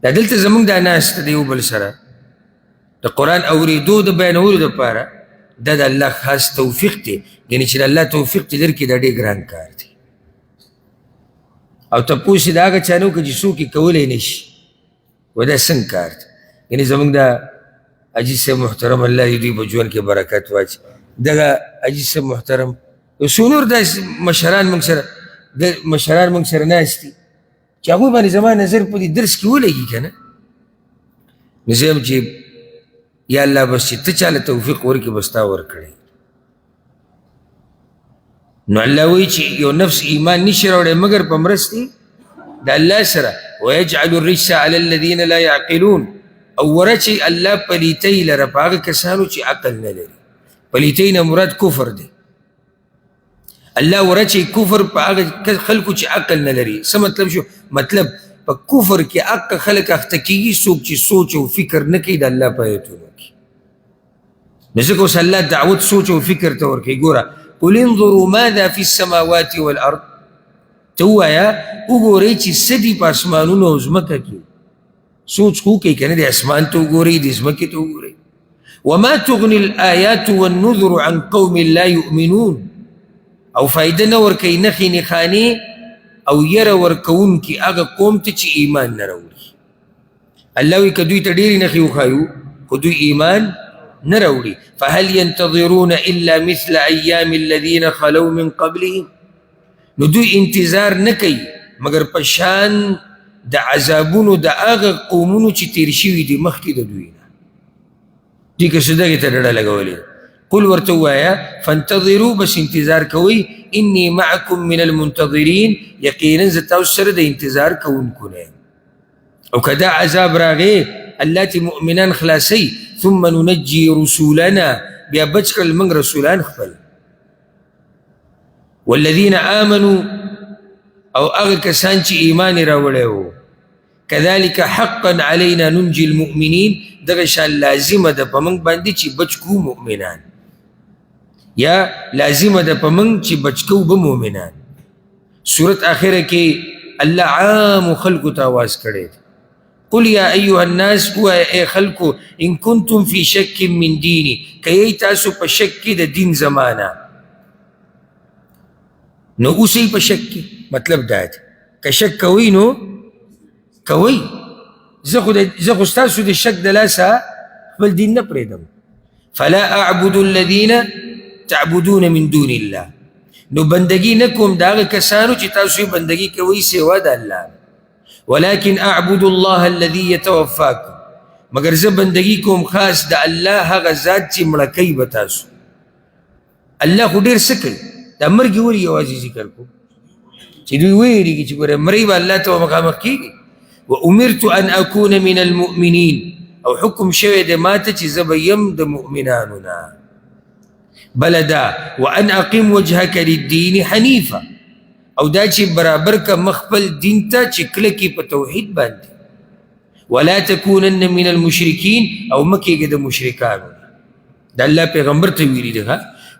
A: دا دلته زموږ دا ناسته د یو بل سره د قرآن اورېدو د بیانولو دپاره دا د الله خاص توفیق دی یعنې چې د الله توفیق چې درکړي دا ډېر ګران کار دی او تپوس یې د هغه چا نه وکړه چې څوک یې کولی نه شي و دا څنګه کار دی یعنې زموږ دا حاجي صاحب محترم الله دې دوی په ژوند کې برکت واچي دغه حاجي صاحب محترم یو څو نور داسې مشران موږ سره ناست دي چې هغوی باندې زما نظر په دې درس کې ولګي که نه نو زه یم چې یا الله بس چې ته چاله توفیق ورکړي بس تا ورکړی نو الله وایي چې یو نفس ایمان نشي راوړی مګر په مرستې د الله سره ویجعل الرجس علی الذین لا یعقلون او ورچي الله پلیتۍ لره په هغه کسانو چې عقل نه لري پلیتۍ نه مراد کفر دی الله ورچي کفر په هغه خلکو چې عقل نه لري څه مطلب شو مطلب په کفر کې حق خلک اخته کېږي څوک چې سوچ او فکر نه کوي د الله په ایتونو کې نو ځکه اوس الله دعوت سوچ او فکر ته ورکوي ګوره قل انظروا ماذا في السماوات والارض ته ووایه وګورئ چې څه دي په اسمانونو او ځمکه کې سوچ خو کوي که نه د اسمان ته وګورئ د ځمکې ته وګورئ وما تغني الآيات والنذر عن قوم لا يؤمنون او فایده نه ورکوي نښې نښانې او یره ورکوونکي هغه قوم ته چې ایمان نه راوړي الله وایي که دوی ته ډېرې نښې وښایو خو دوی ایمان نه راوړي فهل ينتظرون الا مثل ایام الذین خلو من قبلهم نو دوی انتظار نه کوي مګر په شان د عذابونو د هغه قومونو چې تیر شوي دي مخکې د دوی نه دوی که څه دغې ته ډډه لګولې قل ورته ووایه فانتظروا بس انتظار کوئ انی معکم من المنتظرین یقینا زه تاسو سره د انتظار کوونکو نه یم او که دا عذاب راغی الله چې مؤمنان خلاصوي ثم ننجي رسولنا بیا بچ کړل موږ رسولان خپل والذین آمنوا او هغه کسان چې ایمان یې راوړی و كذلك حقا علينا ننجي المؤمنين دغه شان لازمه ده په موږ باندې چې بچ کو مؤمنان یا لازمه ده په موږ چې بچ کو به مؤمنان سورت آخره کې الله عام خلق ته آواز کړی قل یا ایها الناس هو ای خلقو ان کنتم فی شک من دینی که ای تاسو په شک کې د دین زمانه نو اوسئ په شک کې مطلب دا دی که شک کوئ نو کوئ زه خو ستاسو د شک د لاسه خپل دین نه پرېږدم فلا اعبد الذین تعبدون من دون الله نو بندگی نه کوم د هغه کسانو چې تاسو یې بندگی کوئ سوا د الله ولكن اعبد الله الذي يتوفاكم مگر زه بندگی کوم خاص د الله هغه ذات چې مړه کوي به تاسو الله خو ډېر څه کوي دا مرګ ولې یوازې ذکر کوو چې دوی ویرېږي چې ګوره مرۍ به الله ته مخامخ کېږي وامرت ان اكون من المؤمنين او حکم شوی د ماته چې زه به یم د مؤمنانو نه بله دا وان اقم وجهك للدین حنیفا او دا چې برابر که مخ خپل دین ته چې کلکې په توحید باندې ولا تکونن من المشرکین او مه کېږه د مشرکانو د الله پیغمبر ته ویلي دی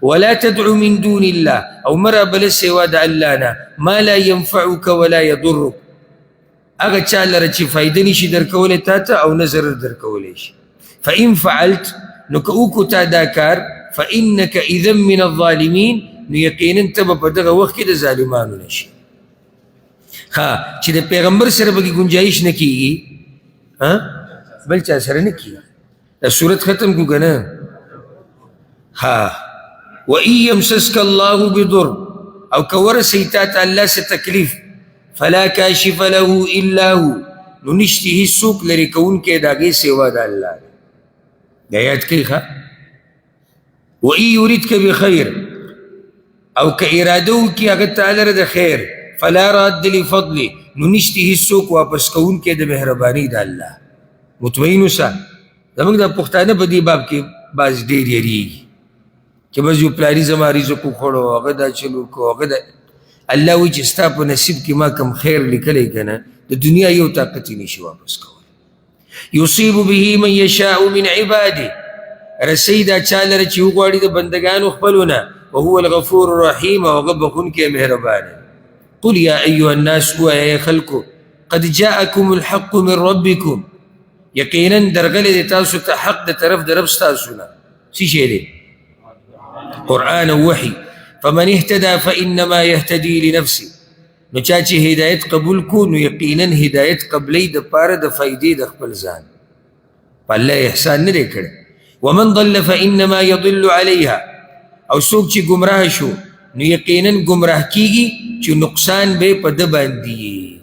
A: ولا تدعو من دون الله او مرا بل سوا د الله نه ما لا ينفعك ولا يضرك هغه چا لره چې فایده نشي درکولی تا ته او نه ضرر درکولی شي فان فعلت نو که وکړو تا دا کار فانك اذا من الظالمین نو یقینا ته به په دغه وخت کې د ظالمانو نشي چې د پیغمبر سره به ګنجایش نه کېږي بل چا سره نه کېږي دا صورت ختم کو که نه وَإِن يَمْسَسْكَ اللَّهُ بِضُرٍّ او که ورسوي تا ته الله څه تکلیف فلا کاشف له الا هو نو نشته هیڅوک لرې کوونکی د هغې سوا د الله دا یاد کوي وَإِن يُرِدْكَ بِخَيْرٍ او که اراده وکړي هغه تعالی لره د خیر فلا راد لفضله نو نشته هیڅوک واپس کوونکی د مهربانۍ د الله مطمئن اوسه. زموږ د پښتانه په دې باب کې بعض ډېر یریږي چې بس یو پلاري زما رزق وخوړو، هغه دا چلو کو، هغه دا. الله وایي چې ستا په نصیب کې ما کم خیر لیکلی که نه، د دنیا یو طاقت یې نشي واپس کولی. یصیب به من یشاء من عباده، رسی دا چا لره چې وغواړي د بندګانو خپلو نه، وهو الغفور الرحیم، او هغه بخونکی مهربانه. قل یا ایها الناس، ووایه ای خلکو، قد جاءکم الحق من ربکم، یقینا درغلی دی تاسو ته حق د طرف د رب ستاسو نه. څه شی دی؟ قرآن او وحی. فمن اهتدى فانما يهتدي لنفسه، نو چا چې هدایت قبول کو نو یقینا هدایت قبلی د پاره د فایدې د خپل ځان، په الله احسان نه دی کړی. ومن ضل فانما يضل عليها، او څوک چې گمراه شو نو یقینا گمراه کیږي چې نقصان به په ده باندې.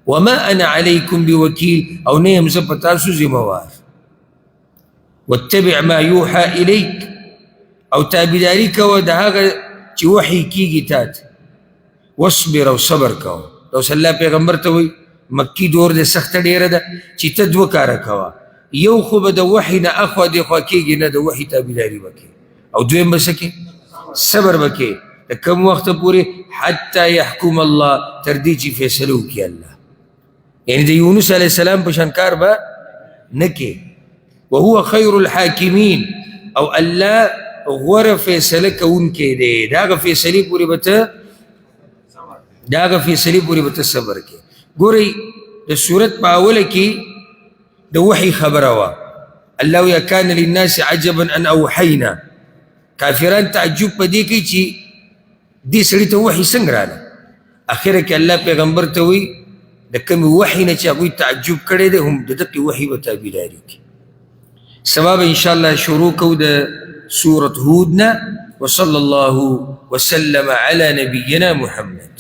A: وما انا علیکم بوکیل، او نه یم زه په تاسو ذمہوار. واتبع ما یوحى الیک، او تابعداري کوه د هغه چې وحی کیږي تا ته. واصبر، او صبر کوه. اوس الله پیغمبر ته وایي مکی دور د سخته ډېره ده چې ته دوه کاره کوه، یو خو به د وحی نه اخوا دېخوا کېږي نه، د وحی تابعداري به کوې، او دویم به څه کې صبر به کې د کم وخته پورې حتی یحکم الله، تر دې چې فیصله وکړي الله. یعنی د یونس علیه السلام په شان کار به نه کې. وهو خیر الحاکمین، او الله غوره فیصله کوونکی دی. د هغه فیصلې پورې به ته صبر کې. ګورئ د صورت په اوله کې د وحی خبره وه. الله وی کان للناس عجبا ان اوحینا، کافران تعجب په دې کوي چې دې سړي ته وحی څنګه راغله. اخره کې الله پیغمبر ته وی د کومې وحی نه چې هغوی تعجب کړی دی هم د دقې وحی به تابعداري کړي. سبا به انشاءالله شروع کوو د سورة هود نه. وصلى الله وسلم على نبينا محمد.